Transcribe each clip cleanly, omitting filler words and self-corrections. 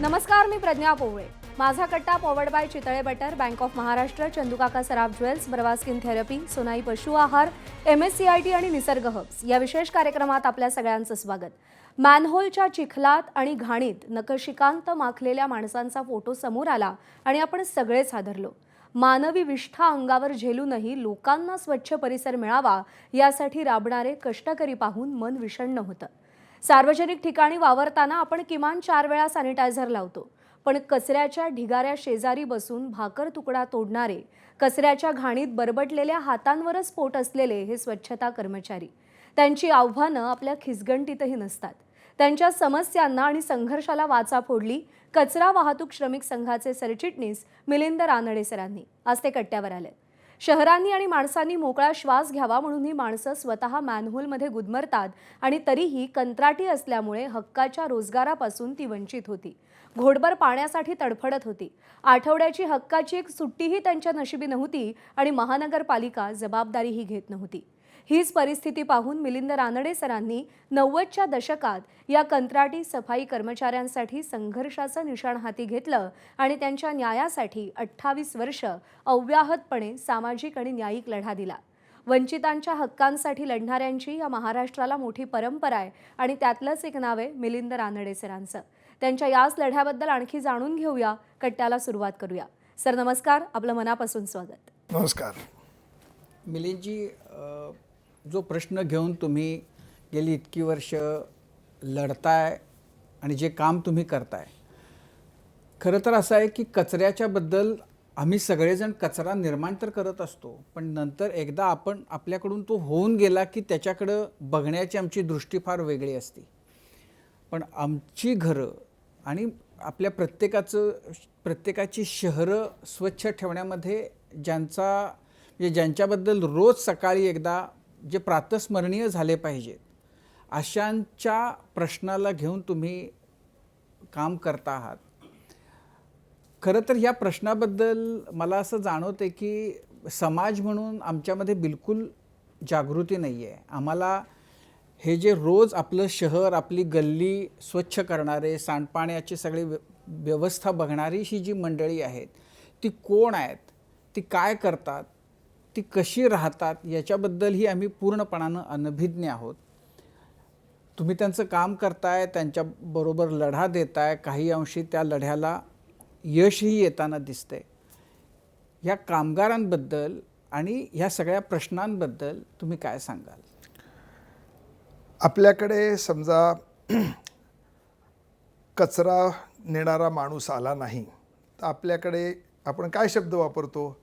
नमस्कार, मी प्रज्ञा पोवळे. माझा कट्टा powered by Chitale butter, bank of Maharashtra, चंदूकाका Saraf jewels, बरवा स्किन थेरपी, सोनाई पशु आहार, MSCIT आणि निसर्ग हब्स या विशेष कार्यक्रमात आपल्या सगळ्यांचं स्वागत. मॅनहोलच्या चिखलात आणि घाणीत नखशिकांत माखलेल्या माणसांचा फोटो समोर आला आणि आपण सगळेच हादरलो. मानवी विष्ठा अंगावर झेलूनही लोकांना स्वच्छ परिसर मिळावा यासाठी राबणारे कष्टकरी पाहून मन विषण्ण होतं. सार्वजनिक ठिकाणी वावरताना आपण किमान 4 वेळा सॅनिटायझर लावतो, पण कचऱ्याच्या ढिगाऱ्या शेजारी बसून भाकर तुकडा तोडणारे, कचऱ्याच्या घाणीत बरबटलेल्या हातांवरच पोट असलेले हे स्वच्छता कर्मचारी, त्यांची आव्हानं आपल्या खिसगंटीतही नसतात. त्यांच्या समस्यांना आणि संघर्षाला वाचा फोडली कचरा वाहतूक श्रमिक संघाचे सरचिटणीस मिलिंद रानडे सरांनी. आज ते कट्ट्यावर आले. शहरांनी आणि माणसांनी मोकळा श्वास घ्यावा म्हणून ही माणसं स्वतः मॅनहोलमध्ये गुदमरतात आणि तरीही कंत्राटी असल्यामुळे हक्काच्या रोजगारापासून ती वंचित होती. घोडभर पाण्यासाठी तडफडत होती. आठवड्याची हक्काची एक सुट्टीही त्यांच्या नशिबी नव्हती आणि महानगरपालिका जबाबदारीही घेत नव्हती. हीच परिस्थिती पाहून मिलिंद रानडे सरांनी 90च्या दशकात या कंत्राटी सफाई कर्मचाऱ्यांसाठी संघर्षाचं निशाण हाती घेतलं आणि त्यांच्या न्यायासाठी 28 वर्ष अव्याहतपणे सामाजिक आणि न्यायिक लढा दिला. वंचितांच्या हक्कांसाठी लढणाऱ्यांची या महाराष्ट्राला मोठी परंपरा आहे आणि त्यातलंच एक नाव आहे मिलिंद रानडे सरांचं. त्यांच्या याच लढ्याबद्दल आणखी जाणून घेऊया. कट्ट्याला सुरुवात करूया. सर नमस्कार, आपलं मनापासून स्वागत. नमस्कार. मिलिंदजी, जो प्रश्न घेऊन तुम्ही गेली इतकी वर्ष लढताय आणि जे काम तुम्ही करताय, खरं तर असं आहे की कचऱ्याच्याबद्दल आम्ही सगळेजण कचरा निर्माण तर करत असतो, पण नंतर एकदा आपल्याकडून तो होऊन गेला की त्याच्याकडं बघण्याची आमची दृष्टी फार वेगळी असते. पण आमची घरं आणि आपल्या प्रत्येकाची शहरं स्वच्छ ठेवण्यामध्ये ज्यांच्याबद्दल रोज सकाळी एकदा जे प्रातस्मरणीय झाले पाहिजेत, अशांच्या प्रश्नाला घेऊन तुम्ही काम करता आहात. खरं तर या प्रश्नाबद्दल मला असं जाणवते की समाज म्हणून आमच्यामध्ये बिलकुल जागृती नाही आहे. आम्हाला हे जे रोज आपलं शहर, आपली गल्ली स्वच्छ करणारे, सांडपाण्याची सगळी व्यवस्था बघणारी ही जी मंडळी आहेत, ती कोण आहेत, ती काय करतात, ती कशी राहतात, याच्याबद्दलही आम्ही पूर्णपणानं अनभिज्ञ आहोत. तुम्ही त्यांचं काम करताय, त्यांच्याबरोबर लढा देताय, काही अंशी त्या लढ्याला यशही येताना दिसतंय. ह्या कामगारांबद्दल आणि ह्या सगळ्या प्रश्नांबद्दल तुम्ही काय सांगाल? आपल्याकडे समजा कचरा नेणारा माणूस आला नाही तर आपल्याकडे आपण काय शब्द वापरतो?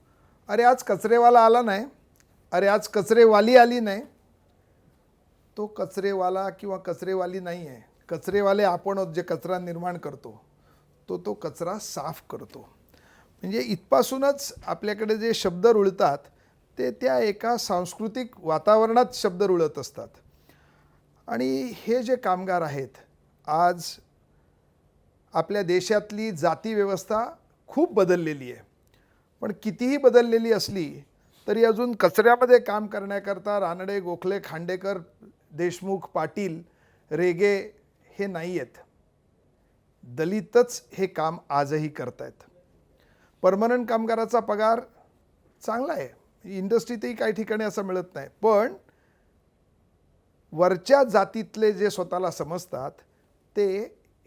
अरे आज कचरेवाला आला नाही, अरे आज कचरेवाली आली नाही. तो कचरेवाला किंवा कचरेवाली नाही आहे. कचरेवाले आपण जे कचरा निर्माण करतो तो कचरा साफ करतो. म्हणजे इथपासूनच आपल्याकडे जे शब्द रुळतात ते त्या एका सांस्कृतिक वातावरणात शब्द रुळत असतात. आणि हे जे कामगार आहेत, आज आपल्या देशातली जाती व्यवस्था खूप बदललेली आहे. पण कितीही बदललेली असली तरी अजून कचऱ्यामध्ये काम करण्याकरता रानडे, गोखले, खांडेकर, देशमुख, पाटील, रेगे हे नाही आहेत. दलितच हे काम आजही करत आहेत. परमनंट कामगाराचा पगार चांगला आहे, इंडस्ट्रीतही काही ठिकाणी असं मिळत नाही. पण वरच्या जातीतले जे स्वतःला समजतात ते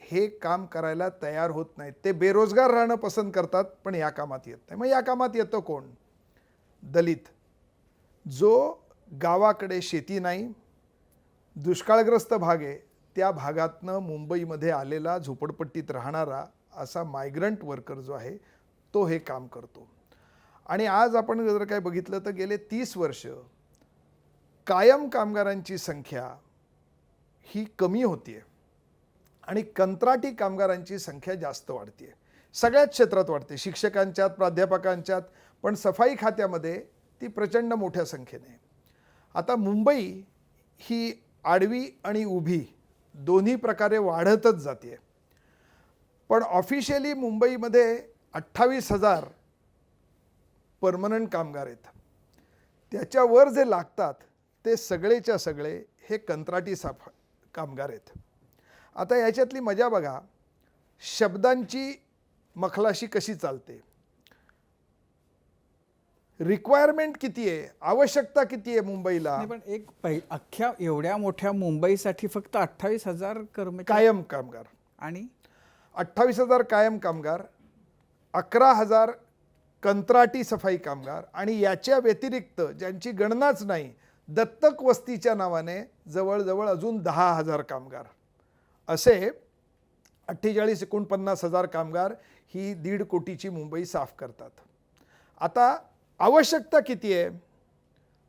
हे काम करायला तयार होत नाहीत. ते बेरोजगार राहणं पसंत करतात, पण या कामात येत नाही. मग या कामात येतं कोण? दलित, जो गावाकडे शेती नाही, दुष्काळग्रस्त भाग आहे, त्या भागातनं मुंबईमध्ये आलेला, झोपडपट्टीत राहणारा असा मायग्रंट वर्कर जो आहे तो हे काम करतो. आणि आज आपण जर काय बघितलं तर गेले 30 वर्ष कायम कामगारांची संख्या ही कमी होती आहे आणि कंत्राटी कामगारांची संख्या जास्त वाढते आहे. सगळ्याच क्षेत्रात वाढते, शिक्षकांच्यात, प्राध्यापकांच्यात, पण सफाई खात्यामध्ये ती प्रचंड मोठ्या संख्येने. आता मुंबई ही आडवी आणि उभी दोन्ही प्रकारे वाढतच जाते. पण ऑफिशियली मुंबईमध्ये 28,000 परमनंट कामगार आहेत. त्याच्यावर जे लागतात ते सगळेच्या सगळे हे कंत्राटी कामगार आहेत. आता याच्यातली मजा बघा, शब्दांची मखलाशी कशी चालते, रिक्वायरमेंट किती आहे, आवश्यकता किती आहे मुंबईला. नाही, पण अख्ख्या एवढ्या मोठ्या मुंबईसाठी फक्त 28,000 कर्मचारी कायम कामगार, आणि 28,000 कायम कामगार, 11,000 कंत्राटी सफाई कामगार, आणि याच्या व्यतिरिक्त ज्यांची गणनाच नाही दत्तक वस्तीच्या नावाने जवळजवळ अजून 10,000 कामगार, असे 48-49,000 कामगार ही 1.5 कोटीची मुंबई साफ करतात. आता आवश्यकता किती आहे,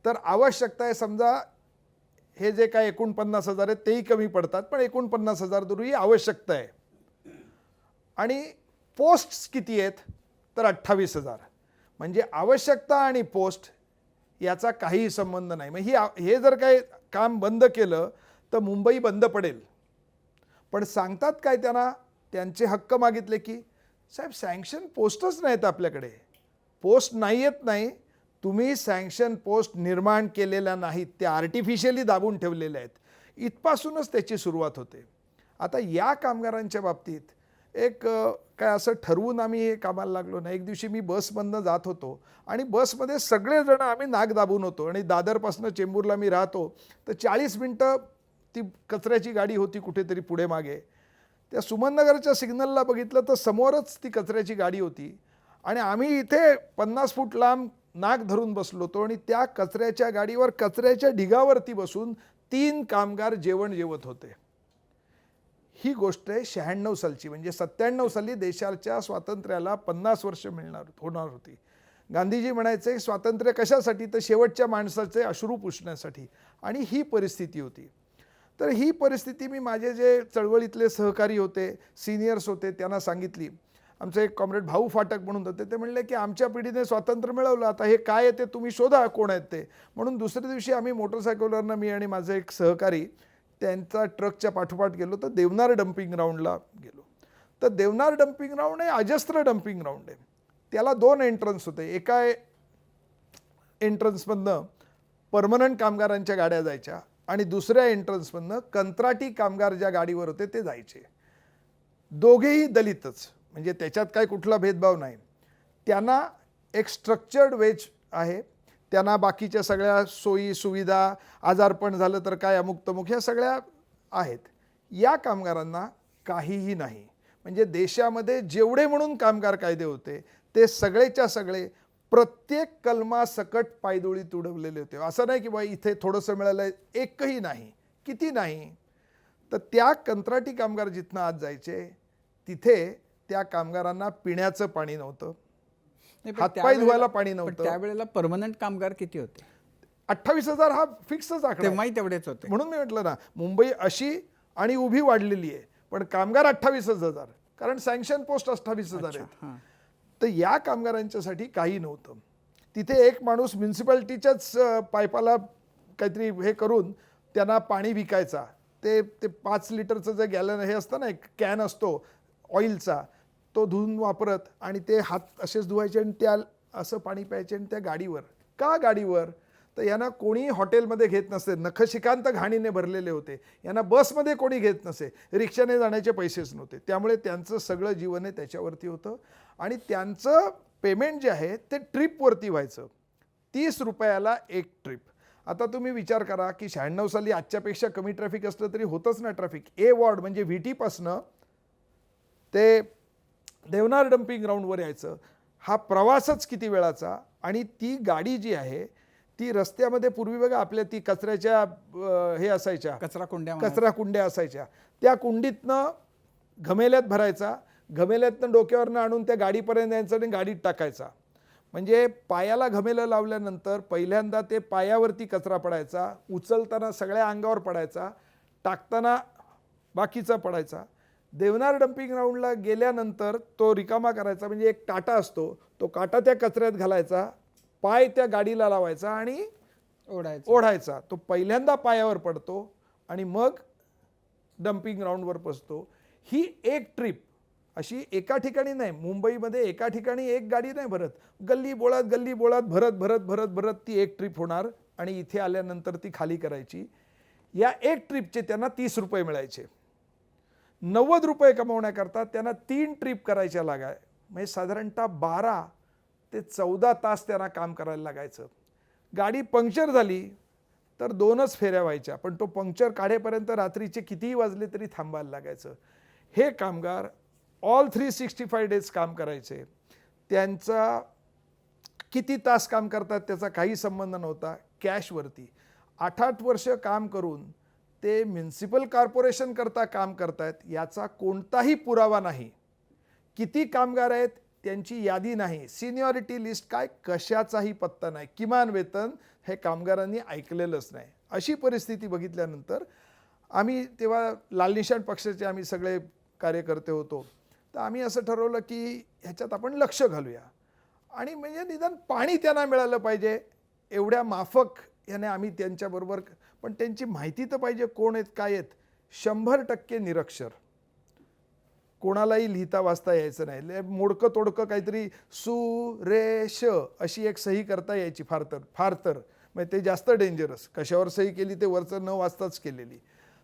तर आवश्यकता आहे, समजा हे जे काय 49,000 आहेत तेही कमी पडतात, पण 49,000 दूर ही आवश्यकता आहे. आणि पोस्ट्स किती आहेत, तर 28,000. म्हणजे आवश्यकता आणि पोस्ट याचा काहीही संबंध नाही. मग हे जर काही काम बंद केलं तर मुंबई बंद पडेल. पण सांगतात काय, त्यांचे हक्क मागितले की साहेब सँक्शन पोस्टच नाहीत आपल्याकडे, पोस्ट नाही येत नाही, तुम्ही सँक्शन पोस्ट निर्माण केलेल्या नाहीत, त्या आर्टिफिशियली दाबून ठेवलेल्या आहेत. इथपासूनच त्याची सुरुवात होते. आता या कामगारांच्या बाबतीत एक काय असं ठरवून आम्ही हे कामाला लागलो नाही. एक दिवशी मी बसमधनं जात होतो आणि बसमध्ये सगळेजण आम्ही नाक दाबून होतो, आणि दादरपासून चेंबूरला मी राहतो तर 40 मिनटं ती कचऱ्याची गाडी होती कुठेतरी पुढे मागे. त्या सुमननगरच्या सिग्नलला बघितलं तर समोरच ती कचऱ्याची गाडी होती, आणि आम्ही इथे 50 फूट लांब नाक धरून बसलो होतो, आणि त्या कचऱ्याच्या गाडीवर कचऱ्याच्या ढिगावरती बसून 3 कामगार जेवण जेवत होते. ही गोष्ट आहे 96 सालची. म्हणजे 97 साली देशाच्या स्वातंत्र्याला 50 वर्ष होणार होती. गांधीजी म्हणायचे स्वातंत्र्य कशासाठी, तर शेवटच्या माणसाचे अश्रू पुसण्यासाठी. आणि ही परिस्थिती होती. तर ही परिस्थिती मी माझे जे चळवळीतले सहकारी होते, सिनियर्स होते, त्यांना सांगितली. आमचे एक कॉम्रेड भाऊ फाटक म्हणून होते, ते म्हणले की आमच्या पिढीने स्वातंत्र्य मिळवलं, आता हे काय आहे ते तुम्ही शोधा, कोण आहेत ते. म्हणून दुसऱ्या दिवशी आम्ही मोटरसायकलवरनं, मी आणि माझे एक सहकारी, त्यांचा ट्रकच्या पाठोपाठ गेलो तर देवनार डम्पिंग ग्राउंडला गेलो. तर देवनार डम्पिंग ग्राउंड हे अजस्त्र डम्पिंग ग्राउंड आहे. त्याला 2 एंट्रन्स होते. एका एंट्रन्समधनं परमनंट कामगारांच्या गाड्या जायच्या, आणि दुसऱ्या एंट्रन्समधनं कंत्राटी कामगार ज्या गाडीवर होते ते जायचे. दोघेही दलितच, म्हणजे त्याच्यात काय कुठला भेदभाव नाही. त्यांना एक स्ट्रक्चर्ड वेज आहे, त्यांना बाकीच्या सगळ्या सोयी सुविधा, आजारपण झालं तर काय अमुक तमुक ह्या सगळ्या आहेत. या कामगारांना काहीही नाही. म्हणजे देशामध्ये जेवढे म्हणून कामगार कायदे होते ते सगळेच्या सगळे प्रत्येक कलमासकट पायदोळीत उडवलेले होते. असं नाही की बाई इथे थोडंसं मिळालं, एकही नाही. किती नाही, तर त्या कंत्राटी कामगार जिथनं आज जायचे तिथे त्या कामगारांना पिण्याचं पाणी नव्हतं, हातपाय धुवायला पाणी नव्हतं. त्यावेळेला परमनंट कामगार किती होते? 28,000 हा फिक्सच आकडा. तेव्हाही तेवढेच होते. म्हणून मी म्हटलं ना, मुंबई अशी आणि उभी वाढलेली आहे, पण कामगार 28,000, कारण सँक्शन पोस्ट 28,000 आहेत. तर या कामगारांच्यासाठी काही नव्हतं. तिथे एक माणूस म्युन्सिपाल्टीच्याच पाईपाला काहीतरी हे करून त्यांना पाणी विकायचा. ते 5 लिटरचं जे गॅलन हे असतं ना, एक कॅन असतो ऑइलचा, तो धुवून वापरत, आणि ते हात असेच धुवायचे आणि त्या असं पाणी प्यायचे. आणि त्या गाडीवर का गाडीवर, तर यांना कोणी हॉटेलमध्ये घेत नसे, नखशिकांत घाणीने भरलेले होते, यांना बसमध्ये कोणी घेत नसे, रिक्षाने जाण्याचे पैसेच नव्हते. त्यामुळे त्यांचं सगळं जीवन आहे त्याच्यावरती होतं. आणि त्यांचं पेमेंट जे आहे ते ट्रिपवरती व्हायचं. 30 रुपयाला एक ट्रिप. आता तुम्ही विचार करा की 96 साली आजच्यापेक्षा कमी ट्रॅफिक असलं तरी होतच ना ट्रॅफिक. ए वॉर्ड म्हणजे व्हीटीपासनं ते देवनार डम्पिंग ग्राउंडवर यायचं, हा प्रवासच किती वेळाचा. आणि ती गाडी जी आहे ती रस्त्यामध्ये पूर्वी बघा आपल्या ती कचऱ्याच्या हे असायच्या, कचरा कुंड्या असायच्या, त्या कुंडीतनं घमेल्यात भरायचा, घमेल्यातनं डोक्यावरनं आणून त्या गाडीपर्यंत यायचं आणि गाडीत टाकायचा. म्हणजे पायाला घमेलं लावल्यानंतर पहिल्यांदा ते पायावरती कचरा पडायचा, उचलताना सगळ्या अंगावर पडायचा, टाकताना बाकीचा पडायचा. देवनार डम्पिंग ग्राउंडला गेल्यानंतर तो रिकामा करायचा, म्हणजे एक काटा असतो, तो काटा त्या कचऱ्यात घालायचा, पाय त्या गाडीला लावायचा आणि ओढायचा. तो पहिल्यांदा पायावर पडतो आणि मग डम्पिंग ग्राउंडवर पोचतो. ही एक ट्रिप अशी एका ठिकाणी नाही, मुंबईमध्ये एका ठिकाणी एक गाडी नाही भरत, गल्ली बोळात भरत भरत भरत भरत ती एक ट्रिप होणार आणि इथे आल्यानंतर ती खाली करायची. या एक ट्रिपचे त्यांना 30 रुपये मिळायचे. ₹90 कमवण्याकरता त्यांना 3 ट्रिप करायच्या लागाय, म्हणजे साधारणतः 12 ते 14 तास त्यांना काम करायला लागायचं. गाडी पंक्चर झाली तर 2च फेऱ्या व्हायच्या, पण तो पंक्चर काढेपर्यंत रात्रीचे कितीही वाजले तरी थांबायला लागायचं. हे कामगार ऑल 365 डेज काम करायचे. त्यांचा किती तास काम करतात त्याचा काही संबंध नव्हता, कॅशवरती. 8-8 वर्ष काम करून ते म्युनिसिपल कॉर्पोरेशन करता काम करतायत याचा कोणताही पुरावा नाही. किती कामगार आहेत त्यांची यादी नाही, सिनियरिटी लिस्ट काय कशाचाही पत्ता नाही, किमान वेतन हे कामगारांनी ऐकलेलंच नाही. अशी परिस्थिती बघितल्यानंतर आम्ही तेव्हा लाल निशाण पक्षाचे आम्ही सगळे कार्यकर्ते होतो, तर आम्ही असं ठरवलं की ह्याच्यात आपण लक्ष घालूया आणि म्हणजे निदान पाणी त्यांना मिळालं पाहिजे एवढ्या माफक याने आम्ही त्यांच्याबरोबर. पण त्यांची माहिती तर पाहिजे कोण आहेत काय आहेत. 100% निरक्षर, कोणालाही लिहिता वाचता यायचं नाही. मोडकं तोडकं काहीतरी सुरेश अशी एक सही करता यायची फार तर म्हणजे ते जास्त डेंजरस. कशावर सही केली ते वरचं न वाचताच केलेली.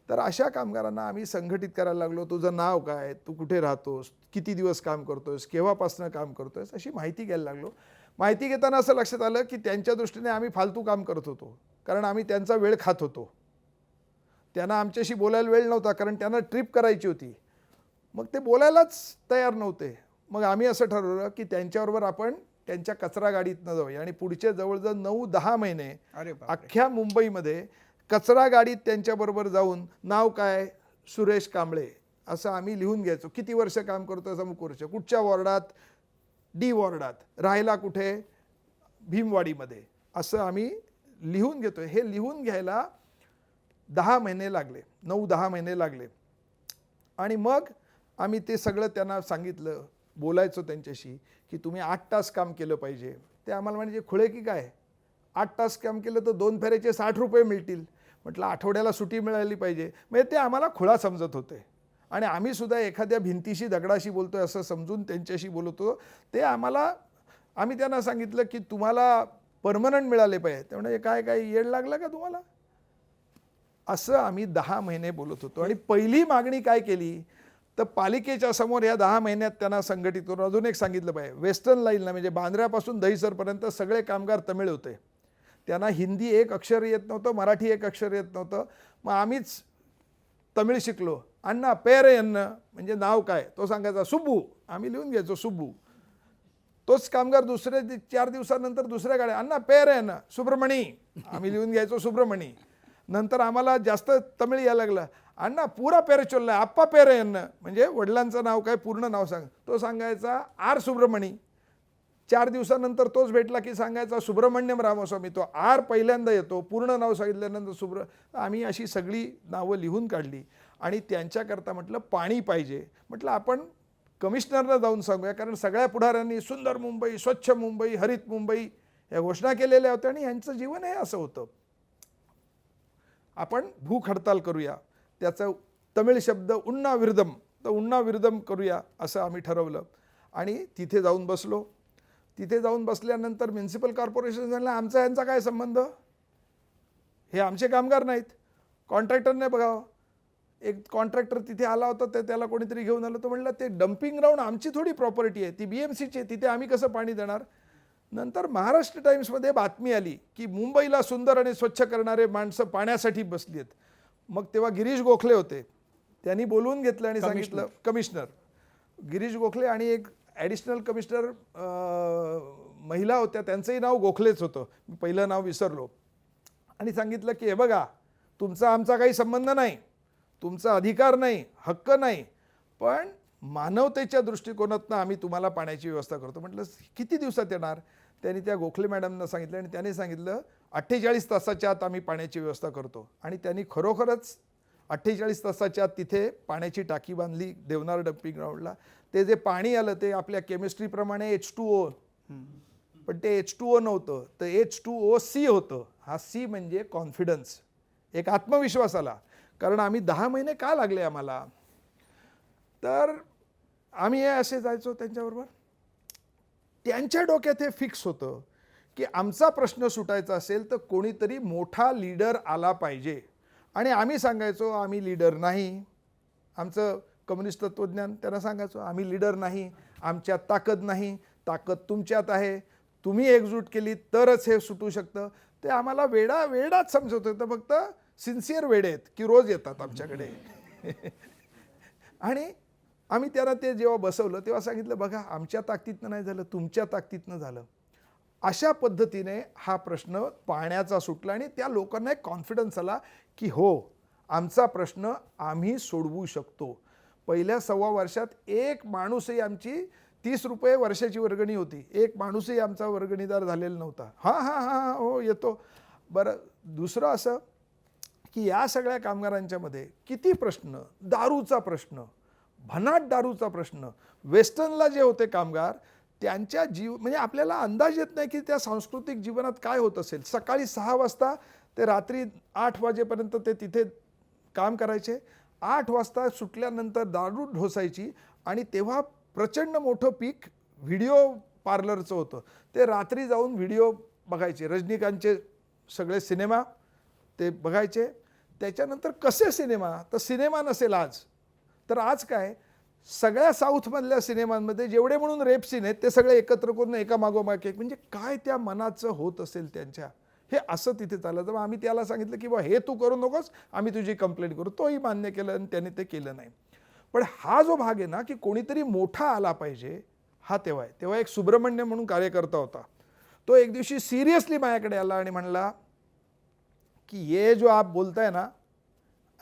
तर अशा कामगारांना आम्ही संघटित करायला लागलो. तुझं नाव काय, तू कुठे राहतोस, किती दिवस काम करतोयस, केव्हापासून काम करतोयस, अशी माहिती घ्यायला लागलो. माहिती घेताना असं लक्षात आलं की त्यांच्या दृष्टीने आम्ही फालतू काम करत होतो, कारण आम्ही त्यांचा वेळ खात होतो. त्यांना आमच्याशी बोलायला वेळ नव्हता, कारण त्यांना ट्रिप करायची होती. मग ते बोलायलाच तयार नव्हते. मग आम्ही असं ठरवलं की त्यांच्याबरोबर आपण त्यांच्या कचरा गाडीतनं जाऊया आणि पुढचे जवळजवळ 9-10 महिने अख्ख्या मुंबईमध्ये कचरा गाडीत त्यांच्याबरोबर जाऊन नाव काय सुरेश कांबळे असं आम्ही लिहून घ्यायचो. किती वर्ष काम करतो अमुक वर्ष, कुठच्या वॉर्डात, डी वॉर्डात, राहायला कुठे, भीमवाडीमध्ये, असं आम्ही लिहून घेतोय. हे लिहून घ्यायला 10 महिने लागले, 9-10 महिने लागले. आणि मग आम्ही ते सगळं त्यांना सांगितलं, बोलायचो त्यांच्याशी की तुम्ही 8 तास काम केलं पाहिजे. ते आम्हाला म्हणजे खुळे की काय, 8 तास काम केलं तर 2 फेऱ्याचे ₹60 मिळतील. म्हटलं आठवड्याला सुट्टी मिळाली पाहिजे. म्हणजे ते आम्हाला खुळा समजत होते आणि आम्ही सुद्धा एखाद्या भिंतीशी दगडाशी बोलतोय असं समजून त्यांच्याशी बोलतो. ते आम्ही त्यांना सांगितलं की तुम्हाला परमनंट मिळाले पाहिजे. ते म्हणजे काय काय येड लागलं का तुम्हाला, असं आम्ही 10 महिने बोलत होतो. आणि पहिली मागणी काय केली तर पालिकेच्या समोर या 10 महिन्यात त्यांना संघटित करून अजून एक सांगितलं पाहिजे. वेस्टर्न लाईनला म्हणजे बांद्र्यापासून दहिसरपर्यंत सगळे कामगार तमिळ होते. त्यांना हिंदी एक अक्षर येत नव्हतं, मराठी एक अक्षर येत नव्हतं. मग आम्हीच तमिळ शिकलो. अण्णा पेरे अन्न म्हणजे नाव काय तो सांगायचा, सुब्बू. आम्ही लिहून घ्यायचो सुब्बू. तोच कामगार 4 दिवसानंतर दुसऱ्या गाड्या, अण्णा पेरे अन्न सुब्रमणी. आम्ही लिहून घ्यायचो सुब्रमणी. नंतर आम्हाला जास्त तमिळ यायला लागलं, अण्णा पुरा पेरे चोल्ला आप्पा पेरे अन्न म्हणजे वडिलांचं नाव काय पूर्ण नाव सांग. तो सांगायचा आर सुब्रमणी. 4 दिवसानंतर तोच भेटला की सांगायचा सुब्रमण्यम रामस्वामी. तो आर पहिल्यांदा येतो, पूर्ण नाव सांगितल्यानंतर आम्ही अशी सगळी नावं लिहून काढली आणि त्यांच्याकरता म्हटलं पाणी पाहिजे. म्हटलं आपण कमिशनरला जाऊन सांगूया, कारण सगळ्या पुढाऱ्यांनी सुंदर मुंबई, स्वच्छ मुंबई, हरित मुंबई या घोषणा केलेल्या होत्या आणि यांचं जीवन हे असं होतं. आपण भूक हडताल करूया, त्याचा तमिळ शब्द उन्नाविरदम, तर उन्नाविरदम करूया असं आम्ही ठरवलं आणि तिथे जाऊन बसलो. तिथे जाऊन बसल्यानंतर म्युनिसिपल कॉर्पोरेशन झालं, आमचा यांचा काय संबंध, हे आमचे कामगार नाहीत, कॉन्ट्रॅक्टरने बघावं. एक कॉन्ट्रॅक्टर तिथे आला होता, ते त्याला कोणीतरी घेऊन आलं. तो म्हटलं ते डम्पिंग ग्राउंड आमची थोडी प्रॉपर्टी आहे, ती BMCची आहे, तिथे आम्ही कसं पाणी देणार. नंतर महाराष्ट्र टाइम्समध्ये बातमी आली की मुंबईला सुंदर आणि स्वच्छ करणारे माणसं पाण्यासाठी बसली आहेत. मग तेव्हा गिरीश गोखले होते, त्यांनी बोलवून घेतलं आणि सांगितलं, कमिशनर गिरीश गोखले आणि एक ॲडिशनल कमिशनर महिला होत्या, त्यांचंही नाव गोखलेच होतं, मी पहिलं नाव विसरलो. आणि सांगितलं की हे बघा, तुमचा आमचा काही संबंध नाही, तुमचा अधिकार नाही, हक्क नाही, पण मानवतेच्या दृष्टिकोनातनं आम्ही तुम्हाला पाण्याची व्यवस्था करतो. म्हटलं किती दिवसात येणार. त्यांनी त्या गोखले मॅडमना सांगितलं आणि त्यांनी सांगितलं 48 तासाच्या आत आम्ही पाण्याची व्यवस्था करतो. आणि त्यांनी खरोखरच 48 तासाच्या आत तिथे पाण्याची टाकी बांधली देवनार डम्पिंग ग्राउंडला. ते जे पाणी आलं ते आपल्या केमिस्ट्रीप्रमाणे H2O, पण ते H2O नव्हतं, तर H2OC होतं. हा C म्हणजे कॉन्फिडन्स, एक आत्मविश्वास आला. कारण आम्ही 10 महिने का लागले आम्हाला, तर आम्ही हे असे जायचो त्यांच्याबरोबर. त्यांच्या डोक्यात हे फिक्स होतं की आमचा प्रश्न सुटायचा असेल तर कोणीतरी मोठा लीडर आला पाहिजे. आणि आम्ही सांगायचो आम्ही लीडर नाही, आमचं कम्युनिस्ट तत्वज्ञान त्यांना सांगायचो, आम्ही लीडर नाही, आमच्यात ताकद नाही, ताकद तुमच्यात आहे, तुम्ही एकजूट केली तरच हे सुटू शकतं. ते आम्हाला वेडाच समजत होतं. फक्त सिन्सिअर वेडे आहेत की रोज येतात आमच्याकडे. आणि आम्ही त्यांना ते जेव्हा बसवलं तेव्हा सांगितलं, बघा आमच्या ताकदीतनं नाही झालं, तुमच्या ताकदीतनं झालं. अशा पद्धतीने हा प्रश्न पाण्याचा सुटला आणि त्या लोकांना एक कॉन्फिडन्स आला की हो, आमचा प्रश्न आम्ही सोडवू शकतो. पहिल्या 1.25 वर्षात एक माणूसही, आमची 30 रुपये वर्षाची वर्गणी होती, एक माणूसही आमचा वर्गणीदार झालेला नव्हता. हां हां हां हो येतो. बरं, दुसरं असं की या सगळ्या कामगारांच्यामध्ये किती प्रश्न, दारूचा प्रश्न, भन्नाट दारूचा प्रश्न, वेस्टर्नला जे होते कामगार त्यांच्या म्हणजे आपल्याला अंदाज येत नाही की त्या सांस्कृतिक जीवनात काय होत असेल. सकाळी 6 वाजता ते रात्री 8 वाजेपर्यंत ते तिथे काम करायचे. 8 वाजता सुटल्यानंतर दारू ढोसायची आणि तेव्हा प्रचंड मोठं पीक व्हिडिओ पार्लरचं होतं. ते रात्री जाऊन व्हिडिओ बघायचे, रजनीकांतचे सगळे सिनेमा ते बघायचे. त्याच्यानंतर कसे सिनेमा, तर सिनेमा नसेल आज, तर आज काय, सगळ्या साऊथमधल्या सिनेमांमध्ये जेवढे म्हणून रेप सीन आहेत ते सगळे एकत्र करून एका मागोमाग एक. म्हणजे काय त्या मनाचं होत असेल त्यांच्या, हे असं तिथे चाललं. तर आम्ही त्याला सांगितलं की बा हे तू करू नकोस, आम्ही तुझी कंप्लेंट करू. तोही मान्य केलं आणि त्याने ते केलं नाही. पण हा जो भाग आहे ना की कोणीतरी मोठा आला पाहिजे, हा तेव्हा आहे. तेव्हा एक सुब्रमण्य म्हणून कार्यकर्ता होता, तो एक दिवशी सिरियसली माझ्याकडे आला आणि म्हणला कि ये जो आप बोलते हैं ना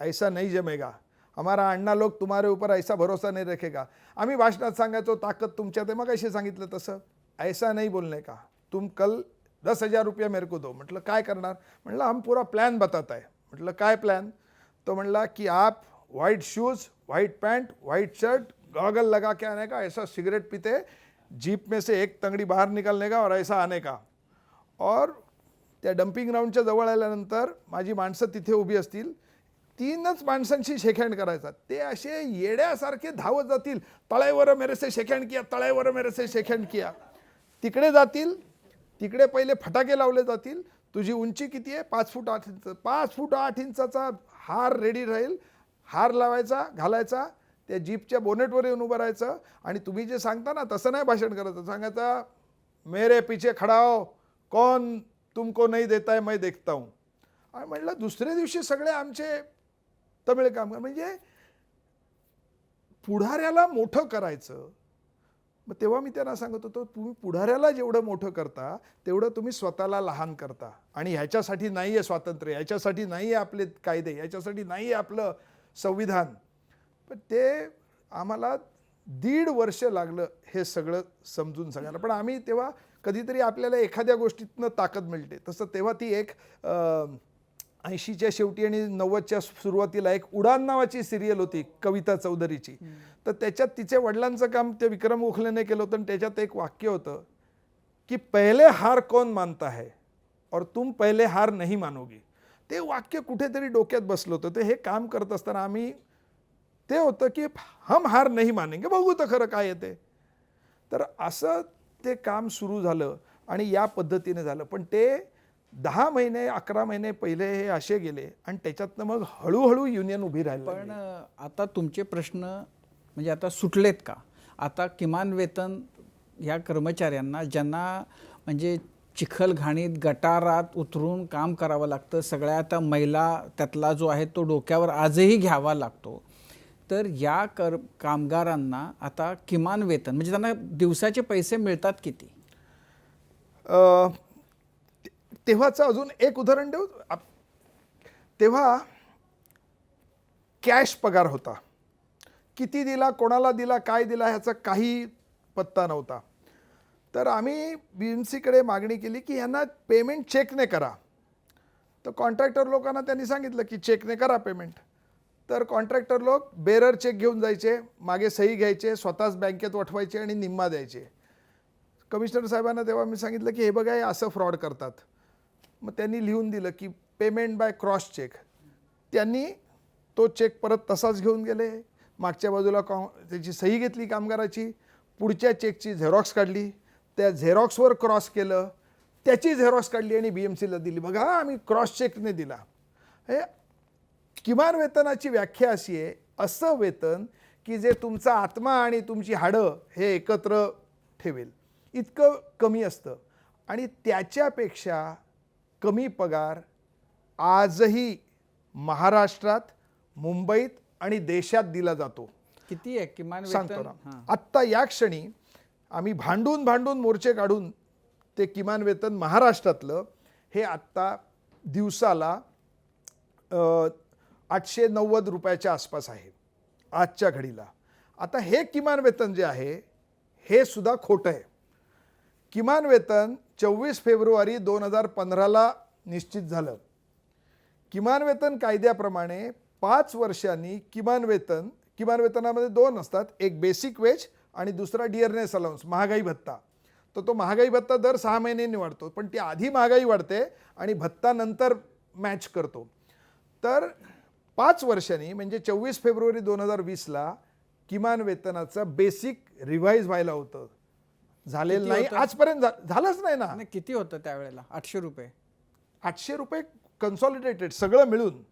ऐसा नहीं जमेगा, हमारा अण्णा लोग तुम्हारे ऊपर ऐसा भरोसा नहीं रखेगा. आम्ही भाषणात सांगायचो ताकद तुमच्यात आहे, मग कशी सांगितलं तसं, ऐसा नहीं बोलने का, तुम कल 10,000 रुपया मेरे को दो. म्हटलं काय करणार, म्हटलं हम पूरा प्लान बताता है. म्हटलं काय प्लान, तो म्हणला कि आप white shoes, white pant, white shirt, goggle लगा के आने का, ऐसा सिगरेट पीते जीप में से एक तंगड़ी बाहर निकलने का और ऐसा आने का. और त्या डम्पिंग ग्राउंडच्या जवळ आल्यानंतर माझी माणसं तिथे उभी असतील, 3च माणसांशी शेकहँड करायचा. ते असे येड्यासारखे धावत जातील, तळेवर मेरे से शेकहँड किया, तळेवर मेरे से शेकहँड किया. तिकडे जातील, तिकडे पहिले फटाके लावले जातील. तुझी उंची किती आहे, 5 फूट 8 इंच, 5 फूट 8 इंचाचा हार रेडी राहील, हार लावायचा, घालायचा, त्या जीपच्या बोनेटवर येऊन उभं राहायचं आणि तुम्ही जे सांगता ना तसं नाही भाषण करायचं. सांगायचं मेरे पीछे खडा हो, कौन तुमको नहीं देता है मैं देखता हूँ. आणि म्हटलं दुसऱ्या दिवशी सगळे आमचे तमिळ कामगार, म्हणजे पुढाऱ्याला मोठं करायचं. मग तेव्हा मी त्यांना सांगत होतो, तुम्ही पुढाऱ्याला जेवढं मोठं करता तेवढं तुम्ही स्वतःला लहान करता. आणि ह्याच्यासाठी नाही आहे स्वातंत्र्य, ह्याच्यासाठी नाही आहे आपले कायदे, ह्याच्यासाठी नाही आहे आपलं संविधान. पण ते आम्हाला 1.5 वर्ष लागलं हे सगळं समजून सांगायला. पण आम्ही तेव्हा कधीतरी आपल्याला एखाद्या गोष्टीतनं ताकद मिळते, तसं तेव्हा ती एक 80च्या शेवटी आणि 90च्या सुरुवातीला एक उडान नावाची सिरियल होती कविता चौधरीची. तर त्याच्यात तिच्या वडिलांचं काम ते विक्रम गोखलेने केलं होतं आणि त्याच्यात एक वाक्य होतं की पहले हार कौन मानता है और तुम पहले हार नहीं मानोगी. ते वाक्य कुठेतरी डोक्यात बसलं होतं. ते हे काम करत असताना आम्ही ते होतं की हम हार नहीं मानेंगे, बघू तर खरं काय येते. तर असं ते काम सुरू झालं आणि या पद्धतीने झालं. पण ते 10 महिने 11 महिने पहिले हे असे गेले आणि त्याच्यातनं मग हळूहळू युनियन उभी राहिली. पण आता तुमचे प्रश्न म्हणजे आता सुटलेत का? आता किमान वेतन या कर्मचाऱ्यांना ज्यांना म्हणजे चिखल घाणीत गटारात उतरून काम करावं लागतं, सगळ्या आता मैला त्यातला जो आहे तो डोक्यावर आजही घ्यावा लागतो, तर या कामगारांना आता किमान वेतन म्हणजे त्यांना दिवसाचे पैसे मिळतात किती? तेव्हाचं अजून एक उदाहरण देऊ. तेव्हा कॅश पगार होता, किती दिला, कोणाला दिला, काय दिला ह्याचा काही पत्ता नव्हता. तर आम्ही BMCकडे मागणी केली की यांना पेमेंट चेकने करा. तर कॉन्ट्रॅक्टर लोकांना त्यांनी सांगितलं की चेकने करा पेमेंट. तर कॉन्ट्रॅक्टर लोक बेरर चेक घेऊन जायचे, मागे सही घ्यायचे, स्वतःच बँकेत वठवायचे आणि निम्मा द्यायचे. कमिशनर साहेबांना तेव्हा मी सांगितलं की हे बघा हे असं फ्रॉड करतात. मग त्यांनी लिहून दिलं की पेमेंट बाय क्रॉस चेक. त्यांनी तो चेक परत तसाच घेऊन गेले, मागच्या बाजूला त्याची सही घेतली कामगाराची, पुढच्या चेकची झेरॉक्स काढली, त्या झेरॉक्सवर क्रॉस केलं, त्याची झेरॉक्स काढली आणि BMCला दिली. बघा आम्ही क्रॉस चेकने दिला. हे किमान वेतनाची व्याख्या अशी आहे, असं वेतन की जे तुमचा आत्मा आणि तुमची हाडं हे एकत्र ठेवेल, इतकं कमी असतं. आणि त्याच्यापेक्षा कमी पगार आजही महाराष्ट्रात, मुंबईत आणि देशात दिला जातो. किती आहे किमान सांगतो वेतन? ना, हां. आत्ता या क्षणी आम्ही भांडून भांडून मोर्चे काढून ते किमान वेतन महाराष्ट्रातलं हे आत्ता दिवसाला 890 रुपयाच्या आसपास आहे आजच्या घडीला. आता हे किमान वेतन जे आहे हे सुद्धा खोटं आहे. किमान वेतन 24 फेब्रुवारी 2015ला निश्चित झालं. किमान वेतन कायद्याप्रमाणे 5 वर्षांनी किमान वेतनामध्ये 2 असतात, एक बेसिक वेज आणि दुसरा डिअरनेस अलाउन्स, महागाई भत्ता. तो महागाई भत्ता दर 6 महिन्यांनी वाढतो, पण ती आधी महागाई वाढते आणि भत्ता नंतर मॅच करतो. तर 5 वर्षांनी म्हणजे 24 फेब्रुवारी 2020ला किमान वेतनाचं बेसिक रिवाईज व्हायला होतं. झालेलं किती नाही होतं? आजपर्यंत, झालंच नाही ना. नाही, किती होतं त्यावेळेला? 800 रुपये. 800 रुपये कन्सॉलिडेटेड सगळं मिळून.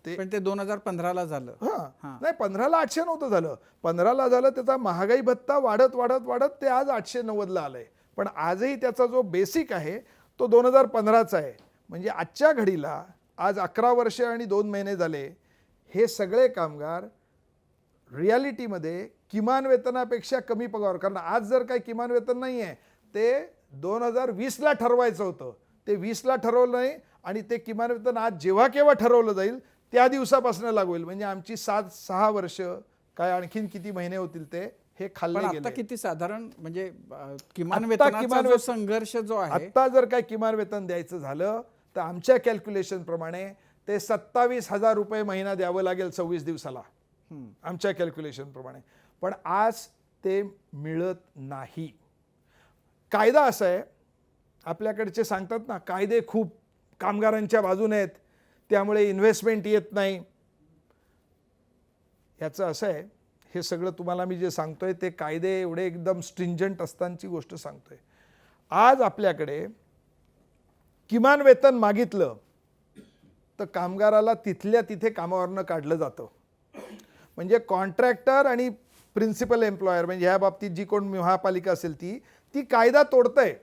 ते पण ते 2015ला झालं. हां, नाही 15ला 800 नव्हतं झालं, 15ला झालं. त्याचा महागाई भत्ता वाढत वाढत वाढत ते आज 890ला आलंय. पण आजही त्याचा जो बेसिक आहे तो 2015चा आहे. म्हणजे आजच्या घडीला आज 11 वर्ष आणि 2 महिने झाले हे सगळे कामगार रियालिटीमध्ये किमान वेतनापेक्षा कमी पगार. कारण आज जर काही किमान वेतन नाही आहे, ते 2020ला ठरवायचं होतं, ते 20ला ठरवलं नाही आणि ते किमान वेतन आज जेव्हा केव्हा ठरवलं जाईल त्या दिवसापासून लागू होईल. म्हणजे आमची 6 वर्ष काय आणखीन किती महिने होतील ते हे खाल्ले पण आता गेले. किती साधारण म्हणजे किमान आत्ता वेतनाचा किमान जो संघर्ष जो आहे आत्ता जर काय किमान वेतन द्यायचं झालं तर आमच्या कॅल्क्युलेशन प्रमाणे ते 27,000 रुपये महिना द्यावं लागेल 26 दिवसाला, आमच्या कॅल्क्युलेशन प्रमाणे. पण आज ते मिळत नाही. कायदा असा आहे, आपल्याकडचे सांगतात ना कायदे खूप कामगारांच्या बाजूने आहेत, त्यामुळे इन्व्हेस्टमेंट येत नाही. याचं असं आहे, हे सगळं तुम्हाला मी जे सांगतोय ते कायदे एवढे एकदम स्ट्रिंजंट असतानाची गोष्ट सांगतोय. आज आपल्याकडे किमान वेतन मागितलं तर कामगाराला तिथल्या तिथे कामावरनं काढलं जातं. म्हणजे कॉन्ट्रॅक्टर आणि प्रिन्सिपल एम्प्लॉयर, म्हणजे ह्या बाबतीत जी कोण महापालिका असेल ती कायदा तोडतंय.